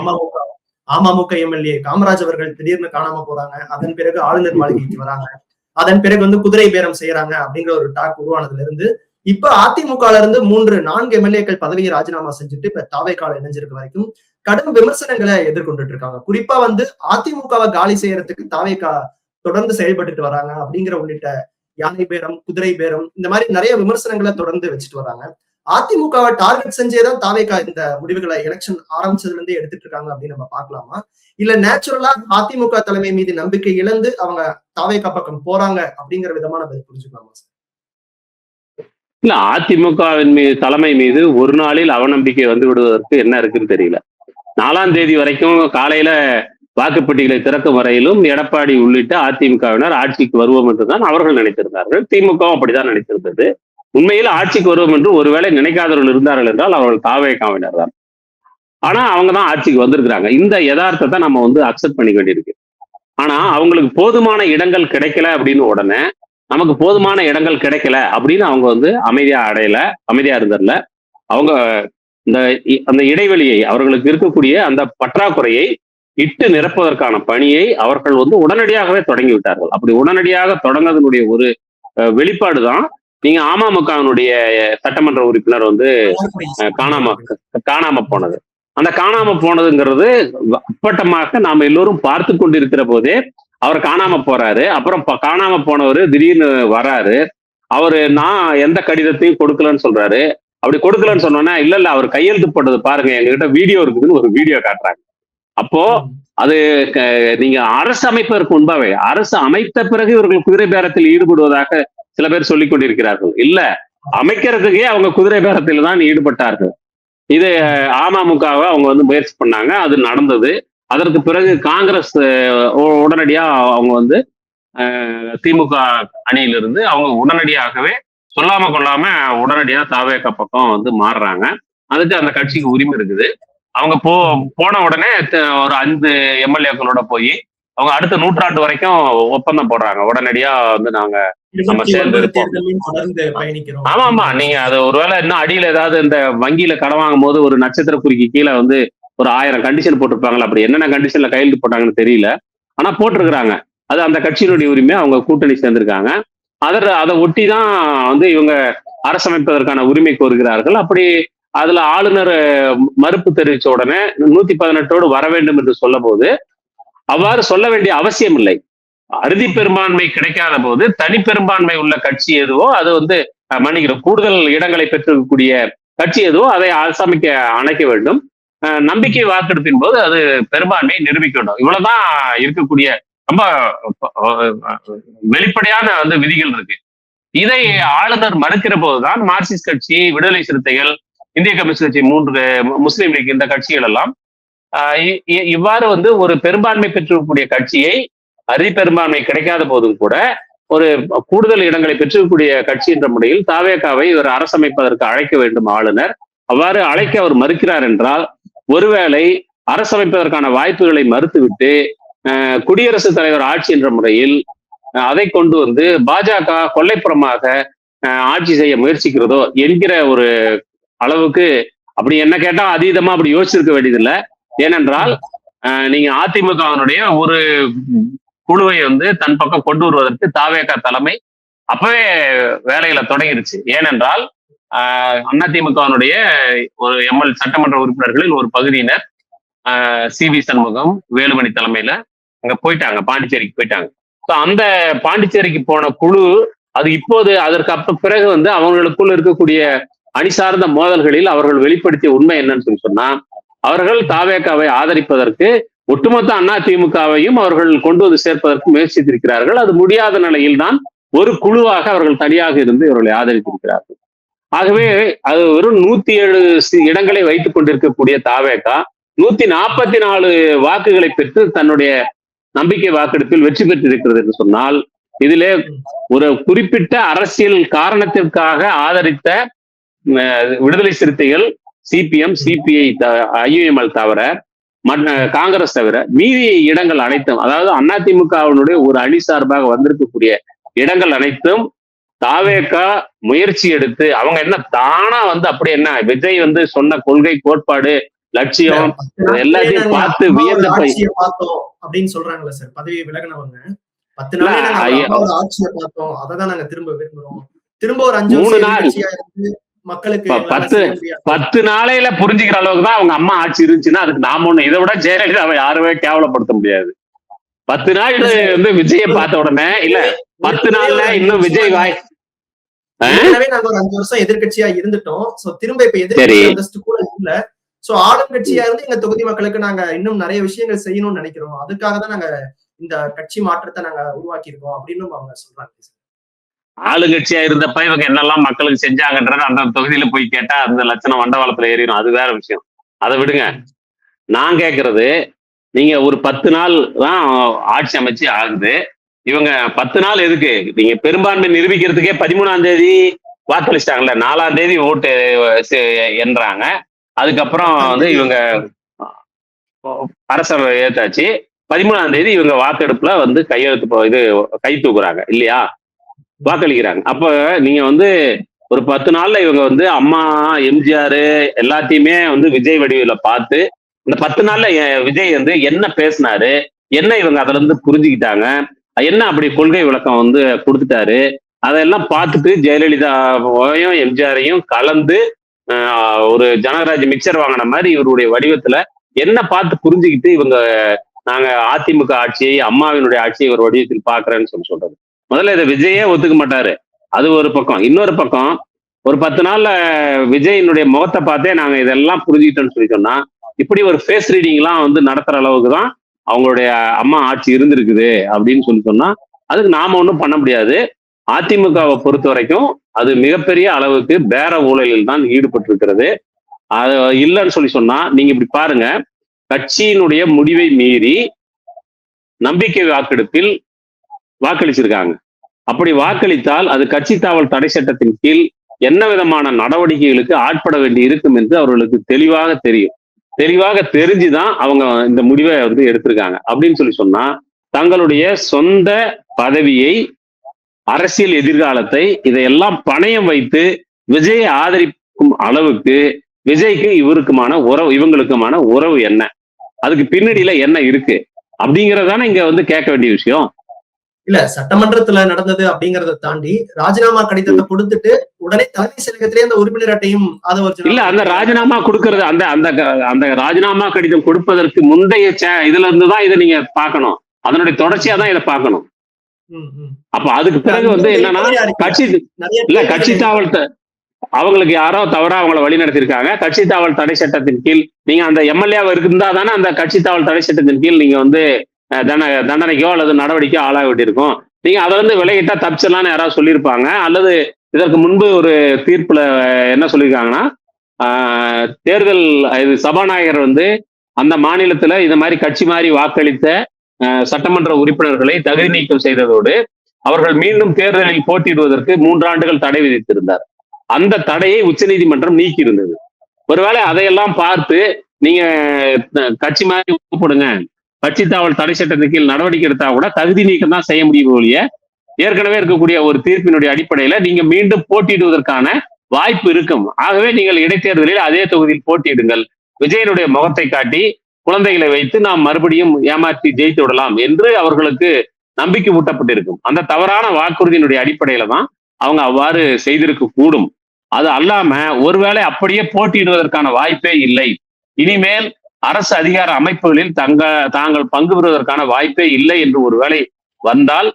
அமமுக எம்எல்ஏ காமராஜ் அவர்கள் திடீர்னு காணாம போறாங்க, அதன் பிறகு ஆளுநர் மாளிகைக்கு வராங்க, அதன் பிறகு வந்து குதிரை பேரம் செய்யறாங்க அப்படிங்கிற ஒரு டாக் உருவானதுல இருந்து இப்ப அதிமுக இருந்து 4 எம்எல்ஏக்கள் பதவியை ராஜினாமா செஞ்சுட்டு இப்ப தாவேக்கால இணைஞ்சிருக்க வரைக்கும் கடும் விமர்சனங்களை எதிர்கொண்டுட்டு இருக்காங்க. குறிப்பா வந்து அதிமுகவை காலி செய்யறதுக்கு தாவேக்கா தொடர்ந்து செயல்பட்டு வராங்க அப்படிங்கிற உள்ளிட்ட யானை பேரம், குதிரை பேரம், இந்த மாதிரி நிறைய விமர்சனங்களை தொடர்ந்து வச்சுட்டு வராங்க. அதிமுகவை டார்கெட் செஞ்சேதான் தாவேக்கா இந்த முடிவுகளை எலெக்ஷன் ஆரம்பிச்சதுல இருந்தே எடுத்துட்டு இருக்காங்க அப்படின்னு நம்ம பாக்கலாமா? இல்ல நேச்சுரலா அதிமுக தலைமை மீது நம்பிக்கை இழந்து அவங்க தாவேக்கா பக்கம் போறாங்க அப்படிங்கிற விதமான புரிஞ்சுக்கலாமா சார்? இல்ல, அதிமுகவின் தலைமை மீது ஒரு நாளில் அவநம்பிக்கை வந்து விடுவதற்கு என்ன இருக்குன்னு தெரியல. 4ஆம் தேதி வரைக்கும் காலையில வாக்குப்பெட்டிகளை திறக்கும் வரையிலும் எடப்பாடி உள்ளிட்ட அதிமுகவினர் ஆட்சிக்கு வருவோம் என்றுதான் அவர்கள் நினைத்திருந்தார்கள். திமுகவும் அப்படிதான் நினைத்திருந்தது. உண்மையில் ஆட்சிக்கு வருவோம் என்று ஒருவேளை நினைக்காதவர்கள் இருந்தார்கள் என்றால் அவர்கள் தாவேக்காவினர் தான். ஆனா அவங்க தான் ஆட்சிக்கு வந்திருக்கிறாங்க. இந்த யதார்த்தத்தை நம்ம வந்து அக்செப்ட் பண்ணிக்க வேண்டியிருக்கு. ஆனா அவங்களுக்கு போதுமான இடங்கள் கிடைக்கல அப்படின்னு உடனே நமக்கு போதுமான இடங்கள் கிடைக்கல அப்படின்னு அவங்க வந்து அமைதியா இருந்ததில்ல. அவங்க அந்த இடைவெளியை, அவர்களுக்கு இருக்கக்கூடிய அந்த பற்றாக்குறையை இட்டு நிரப்புவதற்கான பணியை அவர்கள் வந்து உடனடியாகவே தொடங்கி விட்டார்கள். அப்படி உடனடியாக தொடங்கினதனுடைய ஒரு வெளிப்பாடுதான் நீங்க அமமுகவினுடைய சட்டமன்ற உறுப்பினர் வந்து காணாம போனது. அந்த காணாம போனதுங்கிறது அப்பட்டமாக நாம எல்லோரும் பார்த்து கொண்டிருக்கிற போதே அவர் காணாம போறாரு. அப்புறம் காணாம போனவர் திடீர்னு வராரு. அவரு நான் எந்த கடிதத்தையும் கொடுக்கலன்னு சொல்றாரு. அப்படி கொடுக்கலன்னு சொன்னோன்னா இல்ல அவர் கையெழுத்து போட்டது பாருங்க, எங்ககிட்ட வீடியோ இருக்குதுன்னு ஒரு வீடியோ காட்டுறாங்க. அப்போ அது நீங்க அரசு அமைப்பதற்கு முன்பாவே, அரசு அமைத்த பிறகு இவர்கள் குதிரை பேரத்தில் ஈடுபடுவதாக சில பேர் சொல்லிக் கொண்டிருக்கிறார்கள். இல்ல, அமைக்கிறதுக்கே அவங்க குதிரை பேரத்தில் தான் ஈடுபட்டார்கள். இது அமமுகவை அவங்க வந்து முயற்சி பண்ணாங்க, அது நடந்தது. அதற்கு பிறகு காங்கிரஸ் உடனடியா அவங்க வந்து திமுக அணியிலிருந்து அவங்க உடனடியாகவே சொல்லாம கொள்ளாம உடனடியா தாவேக்கா பக்கம் வந்து மாறுறாங்க. அதுக்கு அந்த கட்சிக்கு உரிமை இருக்குது. அவங்க போன உடனே ஒரு 5 எம்எல்ஏக்களோட போய் அவங்க அடுத்த நூற்றாண்டு வரைக்கும் ஒப்பந்தம் போடுறாங்க. உடனடியா வந்து நம்ம சேர்ந்து ஆமா, நீங்க அது ஒருவேளை இன்னும் அடியில ஏதாவது இந்த வங்கியில கடன் வாங்கும் போது ஒரு நட்சத்திர குறிக்கு கீழே வந்து ஒரு 1000 கண்டிஷன் போட்டிருப்பாங்களா, அப்படி என்னென்ன கண்டிஷன்ல கையெழுத்து போட்டாங்கன்னு தெரியல. ஆனா போட்டிருக்கிறாங்க. அது அந்த கட்சியினுடைய உரிமை, அவங்க கூட்டணி சேர்ந்திருக்காங்க. அதை ஒட்டி தான் வந்து இவங்க அரசமைப்பதற்கான உரிமை கோருகிறார்கள். அப்படி அதுல ஆளுநர் மறுப்பு தெரிவிச்ச உடனே 118ஓடு வர வேண்டும் என்று சொல்ல போது அவ்வாறு சொல்ல வேண்டிய அவசியம் இல்லை. அறுதி பெரும்பான்மை கிடைக்காத போது தனி பெரும்பான்மை உள்ள கட்சி எதுவோ அது வந்து மன்னிக்கிறோம், கூடுதல் இடங்களை பெற்றிருக்கக்கூடிய கட்சி எதுவோ அதை அரசமைக்க அணைக்க வேண்டும். நம்பிக்கை வாக்கெடுப்பின் போது அது பெரும்பான்மையை நிரூபிக்க வேண்டும். இவ்வளவுதான் இருக்கக்கூடிய ரொம்ப வெளிப்படையான வந்து விதிகள் இருக்கு. இதை ஆளுநர் மறுக்கிற போதுதான் மார்க்சிஸ்ட் கட்சி, விடுதலை சிறுத்தைகள், இந்திய கம்யூனிஸ்ட் கட்சி, 3 முஸ்லீம் லீக், இந்த கட்சிகள் எல்லாம் இவ்வாறு வந்து ஒரு பெரும்பான்மை பெற்றிருக்கக்கூடிய கட்சியை அறுதி பெரும்பான்மை கிடைக்காத போதும் கூட ஒரு கூடுதல் இடங்களை பெற்றிருக்கக்கூடிய கட்சி என்ற முறையில் தாவேக்காவை இவர் அரசமைப்பதற்கு அழைக்க வேண்டும் ஆளுநர். அவ்வாறு அழைக்க அவர் மறுக்கிறார் என்றால் ஒருவேளை அரசமைப்பதற்கான வாய்ப்புகளை மறுத்துவிட்டு குடியரசுத் தலைவர் ஆட்சி என்ற முறையில் அதை கொண்டு வந்து பாஜக கொல்லைப்புறமாக ஆட்சி செய்ய முயற்சிக்கிறதோ என்கிற ஒரு அளவுக்கு, அப்படி என்ன கேட்டா அதீதமா அப்படி யோசிச்சிருக்க வேண்டியதில்லை. ஏனென்றால் நீங்க அதிமுகவினுடைய ஒரு குழுவை வந்து தன் பக்கம் கொண்டு வருவதற்கு தாவேகா தலைமை அப்பவே வேலையில தொடங்கிருச்சு. ஏனென்றால் அதிமுகவினுடைய ஒரு சட்டமன்ற உறுப்பினர்களில் ஒரு பகுதியினர் சிவி சண்முகம், வேலுமணி தலைமையில அங்க போயிட்டாங்க, பாண்டிச்சேரிக்கு போயிட்டாங்க. அந்த பாண்டிச்சேரிக்கு போன குழு அது இப்போது அதற்கு பிறகு வந்து அவங்களுக்குள்ள இருக்கக்கூடிய அணி சார்ந்த மோதல்களில் அவர்கள் வெளிப்படுத்திய உண்மை என்னன்னு சொன்னா, அவர்கள் தாவேகாவை ஆதரிப்பதற்கு ஒட்டுமொத்த அதிமுகவையும் அவர்கள் கொண்டு வந்து சேர்ப்பதற்கு முயற்சித்திருக்கிறார்கள். அது முடியாத நிலையில் தான் ஒரு குழுவாக அவர்கள் தனியாக இருந்து இவர்களை ஆதரித்திருக்கிறார்கள். ஆகவே அது வெறும் 107 இடங்களை வைத்துக் கொண்டிருக்கக்கூடிய தாவேகா 144 வாக்குகளை பெற்று தன்னுடைய நம்பிக்கை வாக்கெடுப்பில் வெற்றி பெற்றிருக்கிறது என்று சொன்னால், இதிலே ஒரு குறிப்பிட்ட அரசியல் காரணத்திற்காக ஆதரித்த விடுதலை சிறுத்தைகள், சிபிஎம், சிபிஐ, ஐயுஎம்எல் தவிர, காங்கிரஸ் தவிர மீதி இடங்கள் அனைத்தும், அதாவது அதிமுகவினுடைய ஒரு அணி சார்பாக வந்திருக்கக்கூடிய இடங்கள் அனைத்தும் தாவேகா முயற்சி எடுத்து, அவங்க என்ன தானா வந்து அப்படி என்ன விஜய் வந்து சொன்ன கொள்கை, கோட்பாடு, லட்சியம் எல்லாத்தையும் பார்த்து வியந்த பார்த்தோம் அப்படின்னு சொல்றாங்களே சார், பதவி விலகினவங்க 10 நாள் ஆட்சியை பார்த்தோம், அததான் நாங்க திரும்ப விரும்புறோம், திரும்ப ஒரு 5 நாள் மக்களுக்கு 10 நாளையில புரிஞ்சுக்கிற அளவுக்கு தான் அவங்க அம்மா ஆட்சி இருந்துச்சுன்னா அதுக்கு நாம ஒண்ணு, இதை விட ஜெயலலிதாவை யாருமே கேவலப்படுத்த முடியாது. 10 நாள் வந்து விஜயை பார்த்த உடனே இல்ல 10 நாள்ல இன்னும் விஜய் வாய் நாங்க ஒரு 5 வருஷம் எதிர்கட்சியா இருந்துட்டோம். சோ திரும்ப இப்ப எதிர்கட்சி கூட இல்ல. சோ ஆளுங்கட்சியா இருந்து எங்க தொகுதி மக்களுக்கு நாங்க இன்னும் நிறைய விஷயங்கள் செய்யணும்னு நினைக்கிறோம். அதுக்காக தான் நாங்க இந்த கட்சி மாற்றத்தை நாங்க உருவாக்கி இருக்கோம் அப்படின்னு அவங்க சொல்றாங்க. ஆளுங்கட்சியா இருந்தப்ப இவங்க என்னெல்லாம் மக்களுக்கு செஞ்சாங்கன்றது அந்த தொகுதியில போய் கேட்டா அந்த லட்சணம் வண்டவாளத்துல ஏறிடும். அது வேற விஷயம், அதை விடுங்க. நான் கேட்கறது, நீங்க ஒரு 10 நாள் தான் ஆட்சி அமைச்சு ஆகுது. இவங்க 10 நாள் எதுக்கு? நீங்க பெரும்பான்மை நிரூபிக்கிறதுக்கே 13ஆம் தேதி வாக்களிச்சிட்டாங்கல்ல, 4ஆம் தேதி ஓட்டு என்றாங்க. அதுக்கப்புறம் வந்து இவங்க அரசர் ஏத்தாச்சு. 13ஆம் தேதி இவங்க வாக்கெடுப்புல வந்து கை தூக்குறாங்க இல்லையா, வாக்களிக்கிறாங்க. அப்ப நீங்க வந்து ஒரு 10 நாள்ல இவங்க வந்து அம்மா, எம்ஜிஆர் எல்லாத்தையுமே வந்து விஜய் வடிவில பார்த்து, இந்த 10 நாள்ல விஜய் வந்து என்ன பேசினாரு, என்ன இவங்க அதுல இருந்து புரிஞ்சுக்கிட்டாங்க, என்ன அப்படி கொள்கை விளக்கம் வந்து கொடுத்துட்டாரு, அதெல்லாம் பார்த்துட்டு ஜெயலலிதாவையும் எம்ஜிஆரையும் கலந்து ஒரு ஜனகராஜ் மிக்சர் வாங்கின மாதிரி இவருடைய வடிவத்துல என்ன பார்த்து புரிஞ்சுக்கிட்டு இவங்க நாங்க அதிமுக ஆட்சியை, அம்மாவினுடைய ஆட்சியை ஒரு வடிவத்தில் பாக்குறேன்னு சொல்றது. முதல்ல இதை விஜயே ஒத்துக்க மாட்டாரு, அது ஒரு பக்கம். இன்னொரு பக்கம் ஒரு 10 நாள்ல விஜயினுடைய முகத்தை பார்த்தே நாங்க இதெல்லாம் புரிஞ்சுக்கிட்டோம்னு சொல்லி சொன்னா, இப்படி ஒரு ஃபேஸ் ரீடிங் எல்லாம் வந்து நடத்துற அளவுக்கு தான் அவங்களுடைய அம்மா ஆட்சி இருந்திருக்குது அப்படின்னு சொல்லி சொன்னா, அதுக்கு நாம ஒன்றும் பண்ண முடியாது. அதிமுகவை பொறுத்த வரைக்கும் அது மிகப்பெரிய அளவுக்கு பேர ஊழலில் தான் ஈடுபட்டு இருக்கிறது. அது இல்லைன்னு சொல்லி சொன்னா, நீங்க இப்படி பாருங்க, கட்சியினுடைய முடிவை மீறி நம்பிக்கை வாக்கெடுப்பில் வாக்களிச்சிருக்காங்க. அப்படி வாக்களித்தால் அது கட்சி தாவல் தடை சட்டத்தின் கீழ் என்ன விதமான நடவடிக்கைகளுக்கு ஆட்பட வேண்டி இருக்கும் என்று அவர்களுக்கு தெளிவாக தெரியும். தெளிவாக தெரிஞ்சுதான் அவங்க இந்த முடிவை வந்து எடுத்திருக்காங்க. அப்படின்னு சொல்லி சொன்னா, தங்களுடைய சொந்த பதவியை, அரசியல் எதிர்காலத்தை, இதையெல்லாம் பணயம் வைத்து விஜயை ஆதரிக்கும் அளவுக்கு விஜய்க்கு இவங்களுக்குமான உறவு என்ன, அதுக்கு பின்னணியில என்ன இருக்கு அப்படிங்கறதான இங்க வந்து கேட்க வேண்டிய விஷயம். இல்ல, சட்டமன்றத்துல நடந்தது அப்படிங்கறத தாண்டி ராஜினாமா கடிதத்தை கொடுத்துட்டு உடனே தலைமை செயலகத்திலே அந்த உறுப்பினர் அட்டையும் இல்ல, அந்த ராஜினாமா கொடுக்கறது, அந்த அந்த அந்த ராஜினாமா கடிதம் கொடுப்பதற்கு முந்தைய இதுல இருந்துதான் இதை நீங்க பார்க்கணும். அதனுடைய தொடர்ச்சியா தான் இதை பார்க்கணும். அப்ப அதுக்கு பிறகு வந்து என்னன்னா, கட்சி தாவல் அவங்களுக்கு யாரோ தவறா அவங்களை வழி நடத்திருக்காங்க. கட்சி தாவல் தடை சட்டத்தின் கீழ் நீங்க அந்த எம்எல்ஏவா இருந்தா தானே அந்த கட்சி தாவல் தடை சட்டத்தின் கீழ் நீங்க வந்து தண்டனைக்கோ அல்லது நடவடிக்கையோ ஆளாக வேண்டியிருக்கும். நீங்க அதுல இருந்து விலகிட்டா தப்பிச்சலான்னு யாராவது சொல்லியிருப்பாங்க. அல்லது இதற்கு முன்பு ஒரு தீர்ப்புல என்ன சொல்லியிருக்காங்கன்னா, தேர்தல் சபாநாயகர் வந்து அந்த மாநிலத்துல இந்த மாதிரி கட்சி மாதிரி வாக்களித்த சட்டமன்ற உறுப்பினர்களை தகுதி நீக்கம் செய்ததோடு அவர்கள் மீண்டும் தேர்தலில் போட்டியிடுவதற்கு 3 ஆண்டுகள் தடை விதித்திருந்தார். அந்த தடையை உச்சநீதிமன்றம் நீக்கி இருந்தது. ஒருவேளை அதையெல்லாம் பார்த்து நீங்க கட்சி மாதிரி போடுங்க, கட்சி தாவல் தடை சட்டத்தின் கீழ் நடவடிக்கை எடுத்தா கூட தகுதி நீக்கம் தான் செய்ய முடியும் ஒழிய, ஏற்கனவே இருக்கக்கூடிய ஒரு தீர்ப்பினுடைய அடிப்படையில நீங்க மீண்டும் போட்டியிடுவதற்கான வாய்ப்பு இருக்கும். ஆகவே நீங்கள் இடைத்தேர்தலில் அதே தொகுதியில் போட்டியிடுங்கள், விஜயனுடைய முகத்தை காட்டி குழந்தைகளை வைத்து நாம் மறுபடியும் ஏமாற்றி ஜெயித்து விடலாம் என்று அவர்களுக்கு நம்பிக்கை ஊட்டப்பட்டிருக்கும். அந்த தவறான வாக்குறுதியினுடைய அடிப்படையில தான் அவங்க அவ்வாறு செய்திருக்க கூடும். அது அல்லாம ஒருவேளை அப்படியே போட்டியிடுவதற்கான வாய்ப்பே இல்லை, இனிமேல் அரசு அதிகார அமைப்புகளில் தாங்கள் பங்கு பெறுவதற்கான வாய்ப்பே இல்லை என்று ஒருவேளை வந்தால்,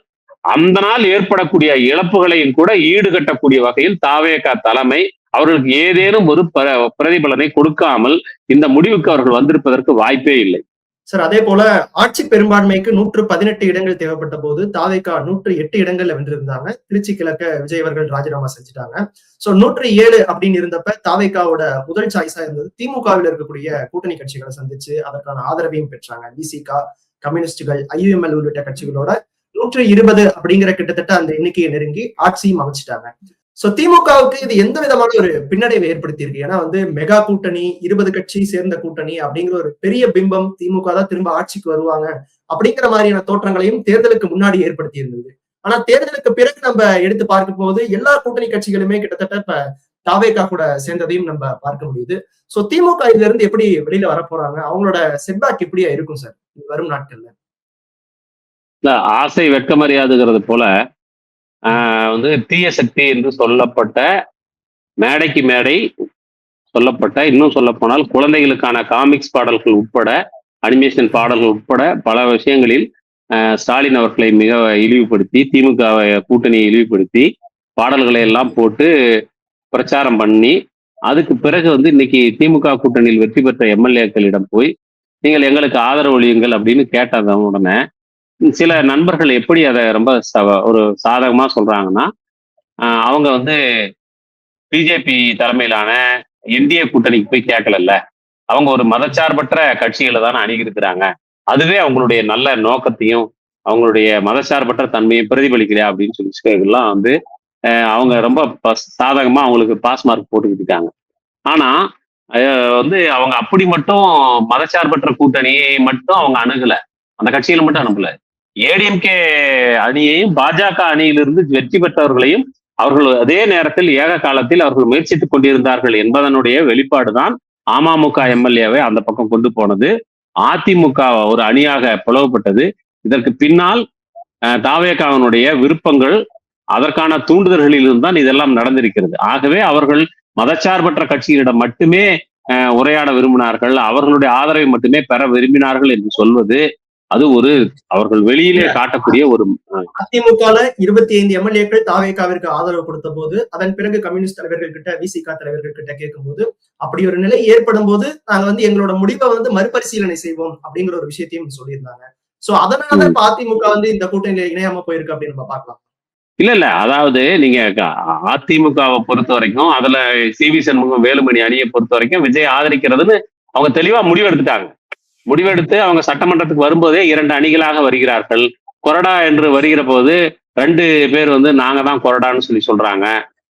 அந்த நாள் ஏற்படக்கூடிய இழப்புகளையும் கூட ஈடுகட்டக்கூடிய வகையில் தாவேகா தலைமை அவர்களுக்கு ஏதேனும் ஒரு பிரதிபலனை கொடுக்காமல் இந்த முடிவுக்கு அவர்கள் வந்திருப்பதற்கு வாய்ப்பே இல்லை. சார் அதே போல ஆட்சி பெரும்பான்மைக்கு 118 இடங்கள் தேவைப்பட்ட போது தாவேகா 108 இடங்கள்ல வென்றிருந்தாங்க. திருச்சி கிழக்க விஜய் அவர்கள் ராஜினாமா செஞ்சுட்டாங்க. சோ 107 அப்படின்னு இருந்தப்ப தாவேகாவோட முதல் சாய்ஸா இருந்தது திமுகவில் இருக்கக்கூடிய கூட்டணி கட்சிகளை சந்திச்சு அதற்கான ஆதரவையும் பெற்றாங்க. விசிகா, கம்யூனிஸ்டுகள், ஐயுஎம்எல் உள்ளிட்ட கட்சிகளோட 120 அப்படிங்கிற கிட்டத்தட்ட அந்த எண்ணிக்கையை நெருங்கி ஆட்சியும் அமைச்சிட்டாங்க. சோ திமுகவுக்கு இது எந்த விதமான ஒரு பின்னடைவை ஏற்படுத்தி இருக்கு? ஏன்னா மெகா கூட்டணி, 20 கட்சி சேர்ந்த கூட்டணி அப்படிங்கிற ஒரு பெரிய பிம்பம், திமுக தான் திரும்ப ஆட்சிக்கு வருவாங்க அப்படிங்கிற மாதிரியான தோற்றங்களையும் தேர்தலுக்கு முன்னாடி ஏற்படுத்தி இருந்தது. ஆனா தேர்தலுக்கு பிறகு நம்ம எடுத்து பார்க்கும் போது எல்லா கூட்டணி கட்சிகளுமே கிட்டத்தட்ட இப்ப தாவேகா கூட சேர்ந்ததையும் நம்ம பார்க்க முடியுது. சோ திமுக இதுல இருந்து எப்படி வெளியில வர போறாங்க? அவங்களோட செட்பேக் எப்படியா இருக்கும் சார் வரும் நாட்கள்ல? ஆசை வெட்கமறியாதுங்கிறது போல தீய சக்தி என்று சொல்லப்பட்ட, மேடைக்கு மேடை சொல்லப்பட்ட, இன்னும் சொல்ல போனால் குழந்தைகளுக்கான காமிக்ஸ் பாடல்கள் உட்பட, அனிமேஷன் பாடல்கள் உட்பட பல விஷயங்களில் ஸ்டாலின் அவர்களை மிக இழிவுபடுத்தி, திமுக கூட்டணியை இழிவுபடுத்தி பாடல்களை எல்லாம் போட்டு பிரச்சாரம் பண்ணி, அதுக்கு பிறகு இன்னைக்கு திமுக கூட்டணியில் வெற்றி பெற்ற எம்எல்ஏக்களிடம் போய் நீங்கள் எங்களுக்கு ஆதரவு அளியுங்கள் அப்படின்னு கேட்டத உடனே சில நண்பர்கள் எப்படி அதை ரொம்ப ஒரு சாதகமா சொல்றாங்கன்னா, அவங்க பிஜேபி தலைமையிலான என்டிஏ கூட்டணிக்கு போய் கேட்கல, அவங்க ஒரு மதச்சார்பற்ற கட்சிகளை தானே அணுகிருக்கிறாங்க, அதுவே அவங்களுடைய நல்ல நோக்கத்தையும் அவங்களுடைய மதச்சார்பற்ற தன்மையை பிரதிபலிக்கலையா அப்படின்னு சொல்லி அவங்க ரொம்ப சாதகமா அவங்களுக்கு பாஸ் மார்க் போட்டுக்கிட்டு இருக்காங்க. ஆனா அவங்க அப்படி மட்டும் மதச்சார்பற்ற கூட்டணியை மட்டும் அவங்க அணுகல, அந்த கட்சியில மட்டும் அனுப்பல. ஏடிஎம்கே அணியையும் பாஜக அணியிலிருந்து வெற்றி பெற்றவர்களையும் அவர்கள் அதே நேரத்தில் ஏக காலத்தில் அவர்கள் முயற்சித்துக் கொண்டிருந்தார்கள் என்பதனுடைய வெளிப்பாடுதான் அமமுக எம்எல்ஏவை அந்த பக்கம் கொண்டு போனது. அதிமுக ஒரு அணியாக பிளவுபட்டது. இதற்கு பின்னால் தாவேகாவினுடைய விருப்பங்கள், அதற்கான தூண்டுதல்களிலும் தான் இதெல்லாம் நடந்திருக்கிறது. ஆகவே அவர்கள் மதச்சார்பற்ற கட்சிகளிடம் மட்டுமே உரையாட விரும்பினார்கள், அவர்களுடைய ஆதரவை மட்டுமே பெற விரும்பினார்கள் என்று சொல்வது அது ஒரு அவர்கள் வெளியிலே காட்டக்கூடிய ஒரு. அதிமுக 25 எம்எல்ஏக்கள் தாவேகாவிற்கு ஆதரவு கொடுத்த போது, அதன் பிறகு கம்யூனிஸ்ட் தலைவர்கள் கிட்ட, விசிகா தலைவர்கள் கிட்ட கேட்கும் போது, அப்படி ஒரு நிலை ஏற்படும் போது நாங்க எங்களோட முடிவை மறுபரிசீலனை செய்வோம் அப்படிங்கிற ஒரு விஷயத்தையும் சொல்லியிருந்தாங்க. சோ அதனாலதான் இப்ப அதிமுக இந்த கூட்டணியில இணையாம போயிருக்கு அப்படின்னு நம்ம பார்க்கலாம். இல்ல அதாவது நீங்க அதிமுகவை பொறுத்த வரைக்கும், அதுல சிவி சண்முகம், வேலுமணி அணியை பொறுத்த வரைக்கும் விஜய் ஆதரிக்கிறதுன்னு அவங்க தெளிவா முடிவெடுத்துட்டாங்க. முடிவெடுத்து அவங்க சட்டமன்றத்துக்கு வரும்போதே 2 அணிகளாக வருகிறார்கள். கொறடா என்று வருகிற போது 2 பேர் நாங்க தான் கொறடான்னு சொல்லி சொல்றாங்க.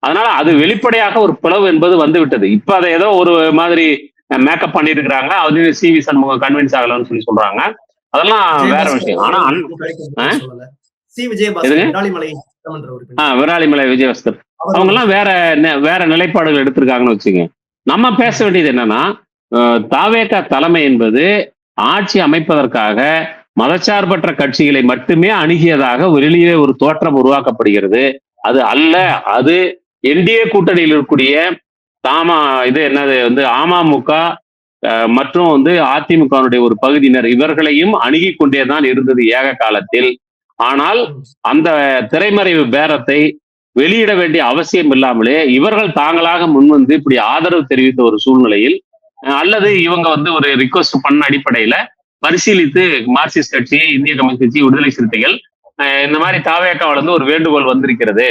அதனால அது வெளிப்படையாக ஒரு பிளவு என்பது விட்டது. இப்ப அதை ஏதோ ஒரு மாதிரி மேக்கப் பண்ணிட்டு இருக்கிறாங்க, அது சிவி சண்முகம் கன்வின்ஸ் ஆகலன்னு சொல்லி சொல்றாங்க. அதெல்லாம் வேற விஷயம். ஆனா விராலிமலை விஜயபாஸ்கர் அவங்க எல்லாம் வேற நிலைப்பாடுகள் எடுத்திருக்காங்கன்னு வச்சுங்க. நம்ம பேச வேண்டியது என்னன்னா, தாவேகா தலைமை என்பது ஆட்சி அமைப்பதற்காக மதச்சார்பற்ற கட்சிகளை மட்டுமே அணுகியதாக வெளியே ஒரு தோற்றம் உருவாக்கப்படுகிறது. அது அல்ல. அது என்டிஏ கூட்டணியில் இருக்கக்கூடிய அமமுக மற்றும் அதிமுகவுடைய ஒரு பகுதியினர் இவர்களையும் அணுகி கொண்டேதான் இருந்தது ஏக காலத்தில். ஆனால் அந்த திரைமறைவு பேரத்தை வெளியிட வேண்டிய அவசியம் இல்லாமலே இவர்கள் தாங்களாக முன்வந்து இப்படி ஆதரவு தெரிவித்த ஒரு சூழ்நிலையில், அல்லது இவங்க ஒரு ரிக்வஸ்ட் பண்ண அடிப்படையில பரிசீலித்து மார்க்சிஸ்ட் கட்சி, இந்திய கம்யூனிஸ்ட் கட்சி, விடுதலை சிறுத்தைகள் இந்த மாதிரி தாவேகாவிலிருந்து ஒரு வேண்டுகோள் வந்திருக்கிறது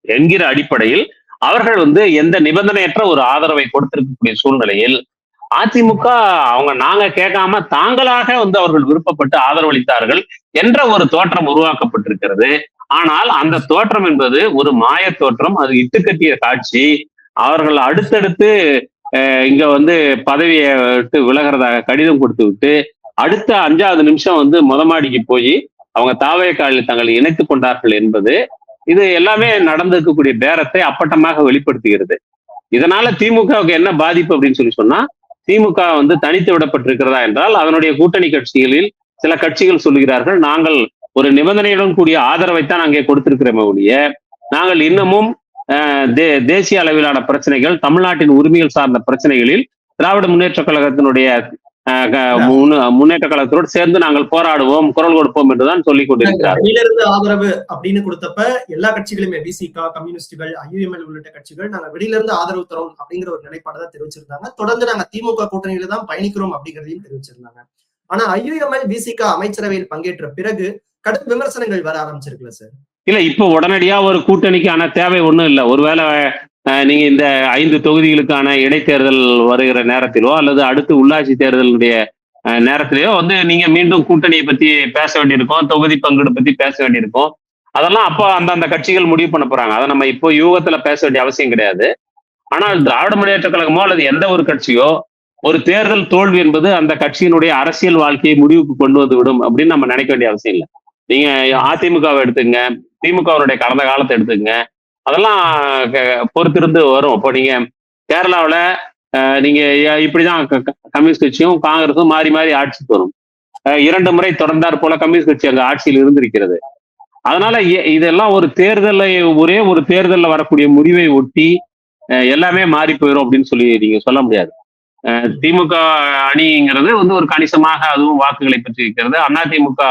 என்கிற அடிப்படையில் அவர்கள் எந்த நிபந்தனையற்ற ஒரு ஆதரவை கொடுத்திருக்கக்கூடிய சூழ்நிலையில் அதிமுக அவங்க நாங்க கேட்காம தாங்களாக அவர்கள் விருப்பப்பட்டு ஆதரவளித்தார்கள் என்ற ஒரு தோற்றம் உருவாக்கப்பட்டிருக்கிறது. ஆனால் அந்த தோற்றம் என்பது ஒரு மாய தோற்றம், அது இட்டுக்கட்டிய காட்சி. அவர்கள் அடுத்தடுத்து இங்க பதவியை விட்டு விலகிறதாக கடிதம் கொடுத்து விட்டு அடுத்த 5வது நிமிஷம் மொதமாடிக்கு போய் அவங்க தாவேகாவில் தங்களை இணைத்துக் கொண்டார்கள் என்பது இது எல்லாமே நடந்திருக்கக்கூடிய பேரத்தை அப்பட்டமாக வெளிப்படுத்துகிறது. இதனால திமுகவுக்கு என்ன பாதிப்பு அப்படின்னு சொல்லி சொன்னா, திமுக தனித்து விடப்பட்டிருக்கிறதா என்றால் அதனுடைய கூட்டணி கட்சிகளில் சில கட்சிகள் சொல்லுகிறார்கள், நாங்கள் ஒரு நிபந்தனையுடன் கூடிய ஆதரவைத்தான் அங்கே கொடுத்திருக்கிறோமே ஒழிய நாங்கள் இன்னமும் தேசிய அளவிலான பிரச்சனைகள், தமிழ்நாட்டின் உரிமைகள் சார்ந்த பிரச்சனைகளில் திராவிட முன்னேற்ற கழகத்தினுடைய முன்னேற்ற கழகத்தோடு சேர்ந்து நாங்கள் போராடுவோம், குரல் கொடுப்போம் என்றுதான் சொல்லிக் கொண்டிருக்கிறார். வெளியிலிருந்து ஆதரவு அப்படின்னு கொடுத்தப்ப எல்லா கட்சிகளுமே விசிகா, கம்யூனிஸ்டுகள், ஐயுஎம்எல் உள்ளிட்ட கட்சிகள் நாங்க வெளியிலிருந்து ஆதரவு தரோம் அப்படிங்கிற ஒரு நிலைப்பாடு தான் தெரிவிச்சிருந்தாங்க. தொடர்ந்து நாங்க திமுக கூட்டணியில தான் பயணிக்கிறோம் அப்படிங்கிறதையும் தெரிவிச்சிருந்தாங்க. ஆனா IUML VCK அமைச்சரவையில் பங்கேற்ற பிறகு கடும் விமர்சனங்கள் வர ஆரம்பிச்சிருக்குல்ல சார்? இல்ல இப்ப உடனடியா ஒரு கூட்டணிக்கான தேவை ஒண்ணும் இல்ல. ஒருவேளை நீங்க இந்த 5 தொகுதிகளுக்கான இடைத்தேர்தல் வருகிற நேரத்திலோ அல்லது அடுத்து உள்ளாட்சி தேர்தலுடைய நேரத்திலேயோ வந்து நீங்க மீண்டும் கூட்டணியை பத்தி பேச வேண்டியிருக்கும், தொகுதி பங்கீடு பத்தி பேச வேண்டியிருக்கும். அதெல்லாம் அப்போ அந்தந்த கட்சிகள் முடிவு பண்ண போறாங்க. அதை நம்ம இப்போ யூகத்துல பேச வேண்டிய அவசியம் கிடையாது. ஆனால் திராவிட முன்னேற்ற கழகமோ அல்லது எந்த ஒரு கட்சியோ ஒரு தேர்தல் தோல்வி என்பது அந்த கட்சியினுடைய அரசியல் வாழ்க்கையை முடிவுக்கு கொண்டு வந்து விடும் அப்படின்னு நம்ம நினைக்க வேண்டிய அவசியம் இல்லை. நீங்க அதிமுகவை எடுத்துங்க, திமுகவுடைய கடந்த காலத்தை எடுத்துங்க, அதெல்லாம் பொறுத்திருந்து வரும். இப்போ நீங்க கேரளாவில் நீங்க இப்படிதான் கம்யூனிஸ்ட் கட்சியும் காங்கிரஸும் மாறி மாறி ஆட்சிக்கு வரும். 2 முறை தொடர்ந்தார் போல கம்யூனிஸ்ட் கட்சி அங்க ஆட்சியில் இருந்திருக்கிறது. அதனால இதெல்லாம் ஒரு தேர்தலை ஒரே ஒரு தேர்தலில் வரக்கூடிய முடிவை ஒட்டி எல்லாமே மாறி போயிடும் அப்படின்னு சொல்லி நீங்க சொல்ல முடியாது. திமுக அணிங்கிறது வந்து ஒரு கணிசமாக அதுவும் வாக்குகளை பெற்று இருக்கிறது. அதிமுக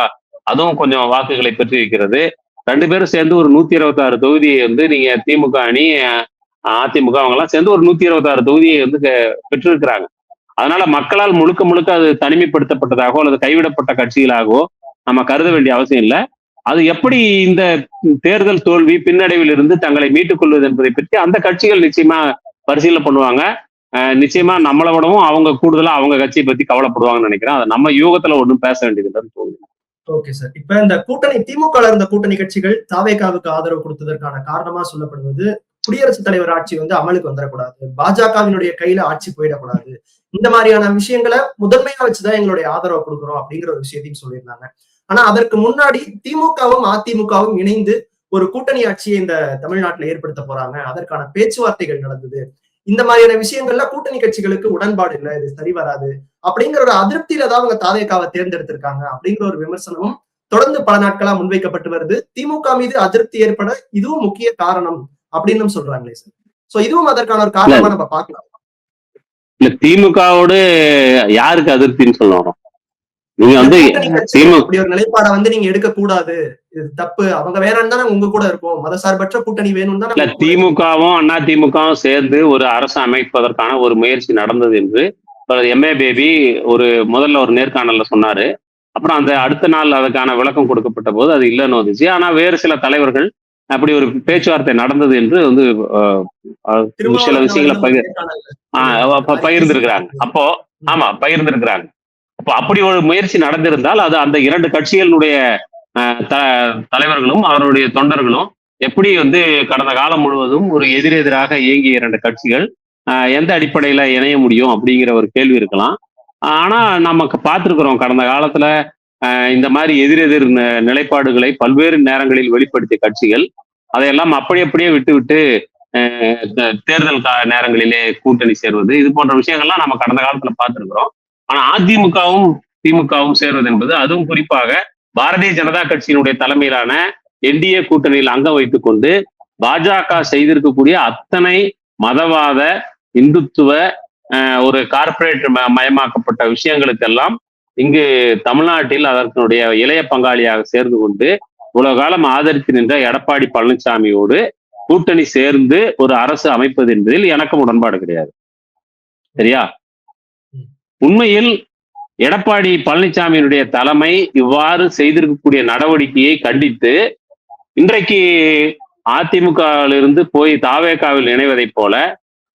அதுவும் கொஞ்சம் வாக்குகளை பெற்று இருக்கிறது. 2 பேரும் சேர்ந்து ஒரு 126 தொகுதியை வந்து நீங்க திமுக அணி அதிமுக அவங்க எல்லாம் சேர்ந்து ஒரு 126 தொகுதியை வந்து பெற்றிருக்கிறாங்க. அதனால மக்களால் முழுக்க முழுக்க அது தனிமைப்படுத்தப்பட்டதாகவோ அல்லது கைவிடப்பட்ட கட்சிகளாகவோ நம்ம கருத வேண்டிய அவசியம் இல்லை. அது எப்படி இந்த தேர்தல் தோல்வி பின்னடைவில் இருந்து தங்களை மீட்டுக் கொள்வது என்பதை பற்றி அந்த கட்சிகள் நிச்சயமா பரிசீலனை பண்ணுவாங்க. நிச்சயமா நம்மளை விடவும் அவங்க கூடுதலா அவங்க கட்சியை பத்தி கவலைப்படுவாங்கன்னு நினைக்கிறேன். அதை நம்ம யூகத்துல ஒன்றும் பேச வேண்டியதுன்னு தோணுது. Okay sir. இப்ப இந்த கூட்டணி திமுக இருந்த கூட்டணி கட்சிகள் தாவேகாவுக்கு ஆதரவு கொடுத்ததற்கான காரணமா சொல்லப்படுவது குடியரசுத் தலைவர் ஆட்சி வந்து அமலுக்கு வந்துடக்கூடாது, பாஜகவினுடைய கையில ஆட்சி போயிடக்கூடாது, இந்த மாதிரியான விஷயங்களை முதன்மையா வச்சுதான் எங்களுடைய ஆதரவு கொடுக்குறோம் அப்படிங்கிற ஒரு விஷயத்தையும் சொல்லியிருந்தாங்க. ஆனா அதற்கு முன்னாடி திமுகவும் அதிமுகவும் இணைந்து ஒரு கூட்டணி ஆட்சியை இந்த தமிழ்நாட்டுல ஏற்படுத்த போறாங்க, அதற்கான பேச்சுவார்த்தைகள் நடந்தது. இந்த மாதிரியான விஷயங்கள்ல கூட்டணி கட்சிகளுக்கு உடன்பாடு இல்லை, இது சரி வராது அப்படிங்கிற ஒரு அதிருப்தியில தான் அவங்க தாவேகாவை தேர்ந்தெடுத்திருக்காங்க அப்படிங்கிற ஒரு விமர்சனமும் தொடர்ந்து பல நாட்களா முன்வைக்கப்பட்டு வருது. திமுக மீது அதிருப்தி ஏற்பட இதுவும் முக்கிய காரணம் அப்படின்னு சொல்றாங்களே சார். சோ இதுவும் அதற்கான ஒரு காரணமா நம்ம பார்க்கலாம். இல்ல திமுகவோடு யாருக்கு அதிருப்தின்னு சொல்லுவோம்? நீங்க வந்து அப்படி ஒரு நிலைப்பாடை வந்து நீங்க எடுக்க கூடாது, இது தப்பு, அவங்க வேணும்னு தான் உங்க கூட இருக்கும், மதசார்பற்ற கூட்டணி வேணும் தான். திமுகவும் அதிமுகவும் சேர்ந்து ஒரு அரசு அமைப்பதற்கான ஒரு முயற்சி நடந்தது என்று MA பேபி முதல்ல ஒரு நேர்காணல்ல சொன்னாரு. அப்புறம் அந்த அடுத்த நாள் அதுக்கான விளக்கம் கொடுக்கப்பட்ட போது அது இல்லைன்னு வந்துச்சு. ஆனா வேறு சில தலைவர்கள் அப்படி ஒரு பேச்சுவார்த்தை நடந்தது என்று வந்து சில விஷயங்களை பகிர்ந்திருக்கிறாங்க. அப்போ ஆமா பகிர்ந்திருக்கிறாங்க. அப்போ அப்படி ஒரு முயற்சி நடந்திருந்தால் அது அந்த 2 கட்சிகளுடைய தலைவர்களும் அவருடைய தொண்டர்களும் எப்படி வந்து கடந்த காலம் முழுவதும் ஒரு எதிரெதிராக இயங்கிய 2 கட்சிகள் எந்த அடிப்படையில இணைய முடியும் அப்படிங்கிற ஒரு கேள்வி இருக்கலாம். ஆனா நமக்கு பார்த்திருக்கிறோம் கடந்த காலத்துல இந்த மாதிரி எதிரெதிர் நிலைப்பாடுகளை பல்வேறு நேரங்களில் வெளிப்படுத்திய கட்சிகள் அதையெல்லாம் அப்படியே விட்டு தேர்தல் நேரங்களிலே கூட்டணி சேர்வது, இது போன்ற விஷயங்கள்லாம் நம்ம கடந்த காலத்துல பார்த்திருக்கிறோம். ஆனா அதிமுகவும் திமுகவும் சேர்வது என்பது, அதுவும் குறிப்பாக பாரதிய ஜனதா கட்சியினுடைய தலைமையிலான NDA கூட்டணியில் அங்கம் வைத்துக் கொண்டு பாஜக செய்திருக்கக்கூடிய அத்தனை மதவாத இந்துத்துவ ஒரு கார்பரேட் மயமாக்கப்பட்ட விஷயங்களுக்கெல்லாம் இங்கு தமிழ்நாட்டில் அதற்குடைய இளைய பங்காளியாக சேர்ந்து கொண்டு உலக காலம் ஆதரித்து நின்ற எடப்பாடி பழனிசாமியோடு கூட்டணி சேர்ந்து ஒரு அரசு அமைப்பது என்பதில் எனக்கும் உடன்பாடு கிடையாது. சரியா? உண்மையில் எடப்பாடி பழனிசாமியினுடைய தலைமை இவ்வாறு செய்திருக்கக்கூடிய நடவடிக்கையை கண்டித்து இன்றைக்கு அதிமுகவிலிருந்து போய் தாவேகாவில் இணைவதை போல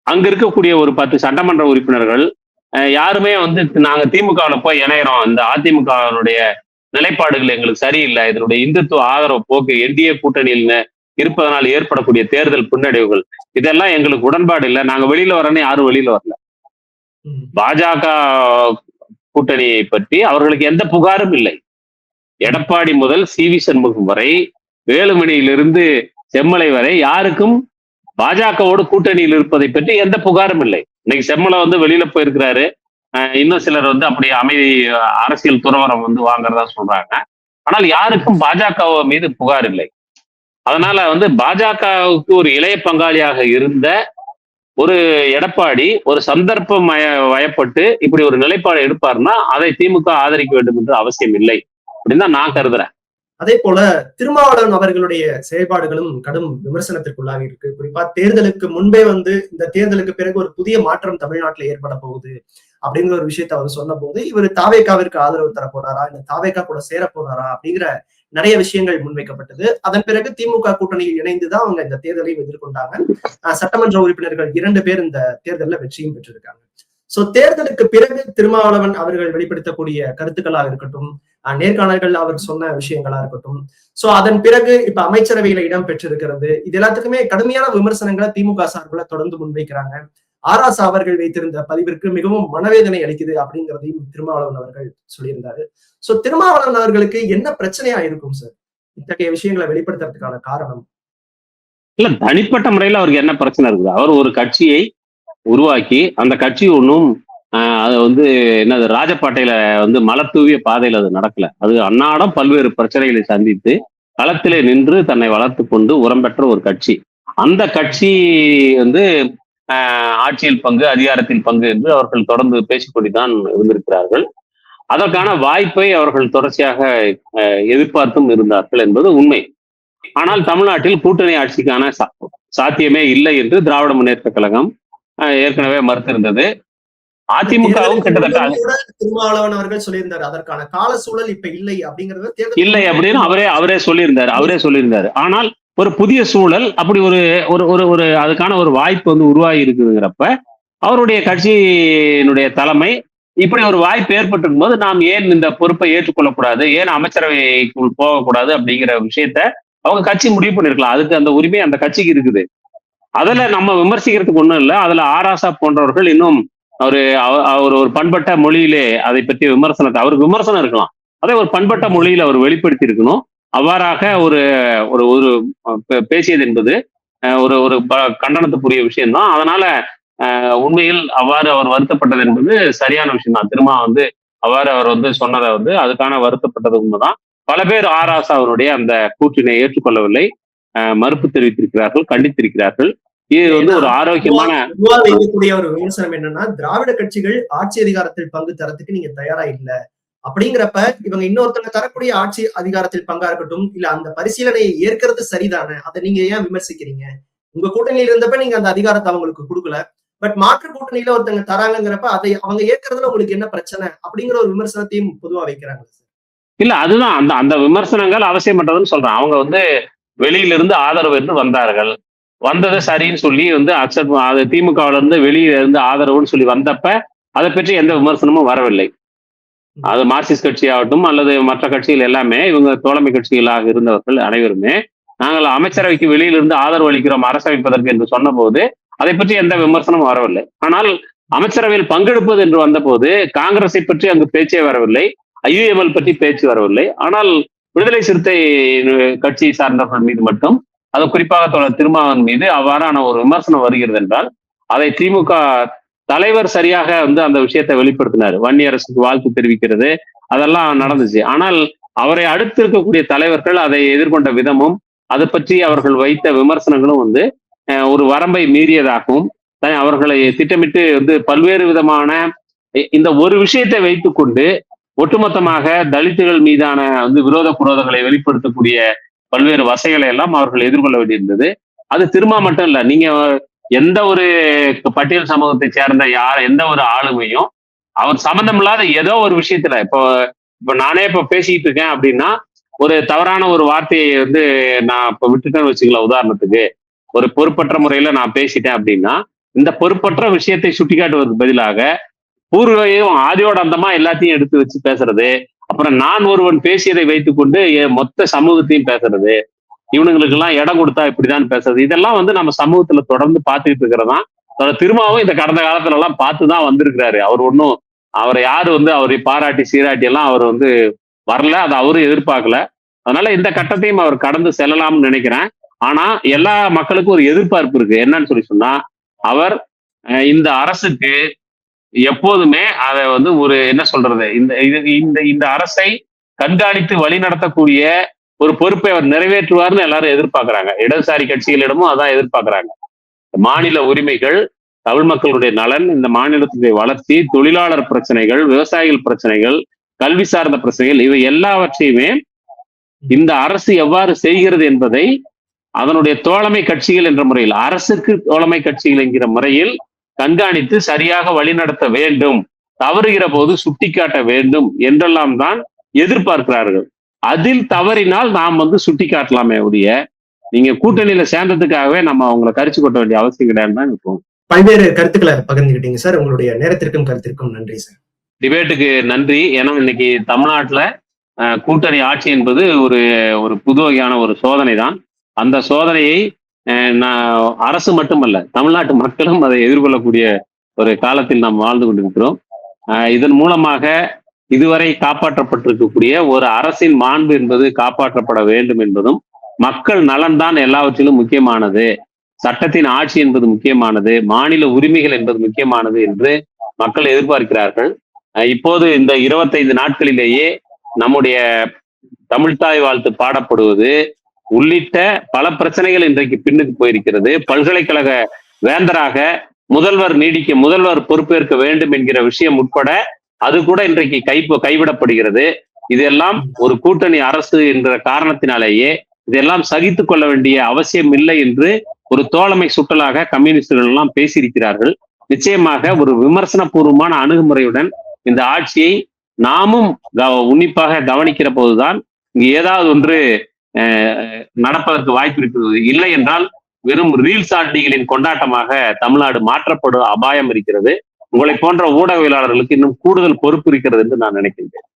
அங்க இருக்கக்கூடிய ஒரு 10 சட்டமன்ற உறுப்பினர்கள் யாருமே வந்து நாங்க திமுகவில் போய் இணைகிறோம், இந்த அதிமுகவினுடைய நிலைப்பாடுகள் எங்களுக்கு சரியில்லை, இதனுடைய இந்துத்துவ ஆதரவு போக்கு NDA கூட்டணியில் இருப்பதனால் ஏற்படக்கூடிய தேர்தல் பின்னடைவுகள் இதெல்லாம் எங்களுக்கு உடன்பாடு இல்லை, நாங்க வெளியில வரேன்னு யாரும் வெளியில வரல. பாஜக கூட்டணியை பற்றி அவர்களுக்கு எந்த புகாரும் இல்லை. எடப்பாடி முதல் CV சண்முகம் வரை, வேலுமணியிலிருந்து செம்மலை வரை யாருக்கும் பாஜகவோடு கூட்டணியில் இருப்பதை பற்றி எந்த புகாரும் இல்லை. இன்னைக்கு செம்மலை வந்து வெளியில போயிருக்கிறாரு, இன்னும் சிலர் வந்து அப்படி அமைதி அரசியல் துறவரம் வந்து வாங்குறதா சொல்றாங்க. ஆனால் யாருக்கும் பாஜக மீது புகார் இல்லை. அதனால வந்து பாஜகவுக்கு ஒரு இளைய பங்காளியாக இருந்த ஒரு எடப்பாடி ஒரு சந்தர்ப்பம் வயப்பட்டு இப்படி ஒரு நிலைப்பாடு எடுப்பாருன்னா அதை திமுக ஆதரிக்க வேண்டும் என்று அவசியம் இல்லை அப்படின்னு தான் நான் கருதுறேன். அதே போல திருமாவளவன் அவர்களுடைய செயல்பாடுகளும் கடும் விமர்சனத்திற்குள்ளாக இருக்கு. குறிப்பா தேர்தலுக்கு முன்பே வந்து இந்த தேர்தலுக்கு பிறகு ஒரு புதிய மாற்றம் தமிழ்நாட்டில் ஏற்பட போகுது, அப்படிங்கிற ஒரு விஷயத்த அவர் சொன்ன போது இவர் தாவேகாவிற்கு ஆதரவு தர போறாரா, இல்ல தாவேகா கூட சேர போறாரா அப்படிங்கிற நிறைய விஷயங்கள் முன்வைக்கப்பட்டது. அதன் பிறகு திமுக கூட்டணியில் இணைந்துதான் அவங்க இந்த தேர்தலையும் எதிர்கொண்டாங்க. சட்டமன்ற உறுப்பினர்கள் 2 பேர் இந்த தேர்தலில் வெற்றியும் பெற்றிருக்காங்க. சோ தேர்தலுக்கு பிறகு திருமாவளவன் அவர்கள் வெளிப்படுத்தக்கூடிய கருத்துக்களாக இருக்கட்டும், நேர்காணல்கள் அவர் சொன்ன விஷயங்களா இருக்கட்டும், சோ அதன் பிறகு இப்ப அமைச்சரவையில இடம் பெற்றிருக்கிறது, இது எல்லாத்துக்குமே கடுமையான விமர்சனங்களை திமுக சார்பில் தொடர்ந்து முன்வைக்கிறாங்க. ஆராசா அவர்கள் வைத்திருந்த பதிவிற்கு மிகவும் மனவேதனை அளிக்குது அப்படிங்கிறதையும் திருமாவளவன் அவர்கள் சொல்லியிருந்தாரு. சோ திருமாவளவன் அவர்களுக்கு என்ன பிரச்சனையா இருக்கும் சார் இத்தகைய விஷயங்களை வெளிப்படுத்துறதுக்கான காரணம்? இல்ல, தனிப்பட்ட முறையில அவருக்கு என்ன பிரச்சனை இருக்குது? அவர் ஒரு கட்சியை உருவாக்கி அந்த கட்சி ஒன்றும் அது வந்து என்னது ராஜபாட்டையில மலர் தூவிய பாதையில் அது நடக்கல. அது அன்னாடம் பல்வேறு பிரச்சனைகளை சந்தித்து களத்திலே நின்று தன்னை வளர்த்து கொண்டு உரம் பெற்ற ஒரு கட்சி. அந்த கட்சி ஆட்சியில் பங்கு, அதிகாரத்தில் பங்கு என்று அவர்கள் தொடர்ந்து பேசிக்கொண்டுதான் இருந்திருக்கிறார்கள். அதற்கான வாய்ப்பை அவர்கள் தொடர்ச்சியாக எதிர்பார்த்தும் இருந்தார்கள் என்பது உண்மை. ஆனால் தமிழ்நாட்டில் கூட்டணி ஆட்சிக்கான சாத்தியமே இல்லை என்று திராவிட முன்னேற்ற கழகம் ஏற்கனவே மறுத்திருந்தது. அதிமுகவும் கிட்டத்தட்ட திருமாவளவன் அவர்கள் சொல்லியிருந்தாரு அதற்கான கால சூழல் இப்ப இல்லை அப்படிங்கறது இல்லை அப்படின்னு அவரே சொல்லியிருந்தாரு. ஆனால் ஒரு புதிய சூழல் அப்படி ஒரு அதுக்கான ஒரு வாய்ப்பு உருவாகி இருக்குதுங்கிறப்ப அவருடைய கட்சியினுடைய தலைமை இப்படி ஒரு வாய்ப்பு ஏற்பட்டிருக்கும் போது நாம் ஏன் இந்த பொறுப்பை ஏற்றுக்கொள்ளக்கூடாது, ஏன் அமைச்சரவைக்குள் போகக்கூடாது அப்படிங்கிற விஷயத்த அவங்க கட்சி முடிவு பண்ணிருக்கலாம். அதுக்கு அந்த உரிமை அந்த கட்சிக்கு இருக்குது. அதுல நம்ம விமர்சிக்கிறதுக்கு ஒண்ணும் இல்லை. அதுல ஆராசா போன்றவர்கள் இன்னும் அவர் ஒரு பண்பட்ட மொழியிலே அதை பற்றி விமர்சனத்தை, அவருக்கு விமர்சனம் இருக்கலாம், அதை ஒரு பண்பட்ட மொழியில அவர் வெளிப்படுத்தி இருக்கணும். அவ்வாறாக ஒரு ஒரு பேசியது என்பது ஒரு கண்டனத்துக்குரிய விஷயம்தான். அதனால உண்மையில் அவ்வாறு அவர் வருத்தப்பட்டது என்பது சரியான விஷயம் தான். திரும்ப அவ்வாறு அவர் சொன்னதை அதுக்கான வருத்தப்பட்டது உண்மைதான். பல பேர் ஆராசா அவருடைய அந்த கூற்றினை ஏற்றுக்கொள்ளவில்லை, மறுப்பு தெரிவித்திருக்கிறார்கள், கண்டித்திருக்கிறார்கள். இது ஒரு ஆரோக்கியமான ஒரு விமர்சனம் என்னன்னா, திராவிட கட்சிகள் ஆட்சி அதிகாரத்தில் பங்கு தரத்துக்கு நீங்க தயாரா இல்ல அப்படிங்கிறப்ப இவங்க இன்னொருத்தங்க தரக்கூடிய ஆட்சி அதிகாரத்தில் பங்கா இருக்கட்டும், இல்ல அந்த பரிசீலனையை ஏற்கிறது சரிதானே, அதை நீங்க ஏன் விமர்சிக்கிறீங்க? உங்க கூட்டணியில இருந்தப்ப நீங்க அந்த அதிகாரத்தை அவங்களுக்கு கொடுக்கல, பட் மாற்று கூட்டணியில ஒருத்தங்க தராங்கிறப்ப அதை அவங்க ஏற்கிறதுல உங்களுக்கு என்ன பிரச்சனை அப்படிங்கிற ஒரு விமர்சனத்தையும் பொதுவா வைக்கிறாங்க. இல்ல, அதுதான் அந்த விமர்சனங்கள் அவசியமற்றதுன்னு சொல்றேன். அவங்க வெளியில இருந்து ஆதரவு என்று வந்தார்கள், வந்ததை சரின்னு சொல்லி அக்செப்ட், திமுகவில இருந்து வெளியில இருந்து ஆதரவுன்னு சொல்லி வந்தப்ப அதை பற்றி எந்த விமர்சனமும் வரவில்லை. அது மார்க்சிஸ்ட் கட்சி ஆகட்டும் அல்லது மற்ற கட்சிகள் எல்லாமே இவங்க தோழமை கட்சிகளாக இருந்தவர்கள் அனைவருமே நாங்கள் அமைச்சரவைக்கு வெளியிலிருந்து ஆதரவு அளிக்கிறோம் அரசமைப்பதற்கு என்று சொன்ன போது அதை பற்றி எந்த விமர்சனமும் வரவில்லை. ஆனால் அமைச்சரவையில் பங்கெடுப்பது என்று வந்த போது காங்கிரஸை பற்றி அங்கு பேச்சே வரவில்லை, ஐயுஎம்எல் பற்றி பேச்சு வரவில்லை. ஆனால் விடுதலை சிறுத்தை கட்சி சார்ந்தவர்கள் மீது மட்டும், அது குறிப்பாக திருமாவளவன் மீது அவ்வாறான ஒரு விமர்சனம் வருகிறது என்றால் அதை திமுக தலைவர் சரியாக அந்த விஷயத்தை வெளிப்படுத்தினார். வன்னியரசுக்கு வாழ்த்து தெரிவிக்கிறது அதெல்லாம் நடந்துச்சு. ஆனால் அவரை அடுத்து இருக்கக்கூடிய தலைவர்கள் அதை எதிர்கொண்ட விதமும் அதை பற்றி அவர்கள் வைத்த விமர்சனங்களும் ஒரு வரம்பை மீறியதாகவும் அவர்களை திட்டமிட்டு பல்வேறு விதமான இந்த ஒரு விஷயத்தை வைத்துக்கொண்டு ஒட்டுமொத்தமாக தலித்துகள் மீதான விரோத புரோதங்களை வெளிப்படுத்தக்கூடிய பல்வேறு வசைகளை எல்லாம் அவர்கள் எதிர்கொள்ள வேண்டியிருந்தது. அது திரும்ப மட்டும் இல்ல, நீங்க எந்த ஒரு பட்டியல் சமூகத்தை சேர்ந்த எந்த ஒரு ஆளுமையும் அவர் சம்பந்தம் இல்லாத ஏதோ ஒரு விஷயத்துல இப்ப நானே இப்ப பேசிட்டு இருக்கேன் அப்படின்னா ஒரு தவறான ஒரு வார்த்தையை நான் இப்ப விட்டுட்டேன்னு வச்சுக்கலாம். உதாரணத்துக்கு ஒரு பொறுப்பற்ற முறையில நான் பேசிட்டேன் அப்படின்னா இந்த பொறுப்பற்ற விஷயத்தை சுட்டிக்காட்டுவதற்கு பதிலாக பூர்வையும் ஆதியோட அந்தமா எல்லாத்தையும் எடுத்து வச்சு பேசுறது, அப்புறம் நான் ஒருவன் பேசியதை வைத்துக்கொண்டு மொத்த சமூகத்தையும் பேசுறது, இவனுங்களுக்கு எல்லாம் இடம் கொடுத்தா இப்படிதான் பேசுறது, இதெல்லாம் நம்ம சமூகத்துல தொடர்ந்து பார்த்துக்கிட்டு இருக்கிறதான். திரும்பவும் இந்த கடந்த காலத்துல எல்லாம் பார்த்துதான் வந்திருக்கிறாரு. அவர் ஒன்றும் அவரை யாரு அவரை பாராட்டி சீராட்டி எல்லாம் அவர் வரல, அதை அவரும் எதிர்பார்க்கல. அதனால இந்த கட்டத்தையும் அவர் கடந்து செல்லலாம்னு நினைக்கிறேன். ஆனா எல்லா மக்களுக்கும் ஒரு எதிர்பார்ப்பு இருக்கு. என்னன்னு சொன்னா அவர் இந்த அரசுக்கு எப்போதுமே அதை ஒரு என்ன சொல்றது, இந்த அரசை கண்காணித்து வழி நடத்தக்கூடிய ஒரு பொறுப்பை அவர் நிறைவேற்றுவார்னு எல்லாரும் எதிர்பார்க்கிறாங்க. இடதுசாரி கட்சிகளிடமும் அதான் எதிர்பார்க்கிறாங்க. மாநில உரிமைகள், தமிழ் மக்களுடைய நலன், இந்த மாநிலத்துடைய வளர்ச்சி, தொழிலாளர் பிரச்சனைகள், விவசாயிகள் பிரச்சனைகள், கல்வி சார்ந்த பிரச்சனைகள், இவை எல்லாவற்றையுமே இந்த அரசு எவ்வாறு செய்கிறது என்பதை அதனுடைய தோழமை கட்சிகள் என்ற முறையில், அரசுக்கு தோழமை கட்சிகள் என்கிற முறையில் கண்காணித்து சரியாக வழிநடத்த வேண்டும். தவறுகிற போது சுட்டிக்காட்ட வேண்டும் என்றெல்லாம் தான் எதிர்பார்க்கிறார்கள். அதில் தவறினால் நாம் சுட்டி காட்டலாமே ஒழிய, நீங்க கூட்டணியில சேர்ந்ததுக்காகவே நம்ம அவங்களை கரிச்சு கொட்ட வேண்டிய அவசியம் கிடையாதுன்னு தான் இருக்கும். பல்வேறு கருத்துக்களை பகிர்ந்துக்கிட்டீங்க சார். உங்களுடைய நேரத்திற்கும் கருத்திற்கும் நன்றி சார். டிபேட்டுக்கு நன்றி. ஏன்னா இன்னைக்கு தமிழ்நாட்டுல கூட்டணி ஆட்சி என்பது ஒரு புது வகையான ஒரு சோதனை தான். அந்த சோதனையை அரசு மட்டுமல்ல, தமிழ்நாட்டு மக்களும் அதை எதிர்கொள்ளக்கூடிய ஒரு காலத்தில் நாம் வாழ்ந்து கொண்டிருக்கிறோம். இதன் மூலமாக இதுவரை காப்பாற்றப்பட்டிருக்கக்கூடிய ஒரு அரசின் மாண்பு என்பது காப்பாற்றப்பட வேண்டும் என்பதும், மக்கள் நலன்தான் எல்லாவற்றிலும் முக்கியமானது, சட்டத்தின் ஆட்சி என்பது முக்கியமானது, மாநில உரிமைகள் என்பது முக்கியமானது என்று மக்கள் எதிர்பார்க்கிறார்கள். இப்போது இந்த 25 நாட்களிலேயே நம்முடைய தமிழ்தாய் வாழ்த்து பாடப்படுவது உள்ளிட்ட பல பிரச்சனைகள் இன்றைக்கு பின்னுக்கு போயிருக்கிறது. பல்கலைக்கழக வேந்தராக முதல்வர் பொறுப்பேற்க வேண்டும் என்கிற விஷயம் உட்பட அது கூட இன்றைக்கு கைவிடப்படுகிறது. இதெல்லாம் ஒரு கூட்டணி அரசு என்ற காரணத்தினாலேயே இதெல்லாம் சகித்துக் கொள்ள வேண்டிய அவசியம் இல்லை என்று ஒரு தோழமை சுட்டலாக கம்யூனிஸ்டுகள் எல்லாம் பேசியிருக்கிறார்கள். நிச்சயமாக ஒரு விமர்சன பூர்வமான அணுகுமுறையுடன் இந்த ஆட்சியை நாமும் உன்னிப்பாக கவனிக்கிற போதுதான் இங்கு ஏதாவது ஒன்று நடப்பதற்கு வாய்ப்பு இருக்கிறது. இல்லை என்றால் வெறும் ரீல்ஸ் ஆண்டிகளின் கொண்டாட்டமாக தமிழ்நாடு மாற்றப்படும் அபாயம் இருக்கிறது. உங்களை போன்ற ஊடகவியலாளர்களுக்கு இன்னும் கூடுதல் பொறுப்பு இருக்கிறது என்று நான் நினைக்கின்றேன்.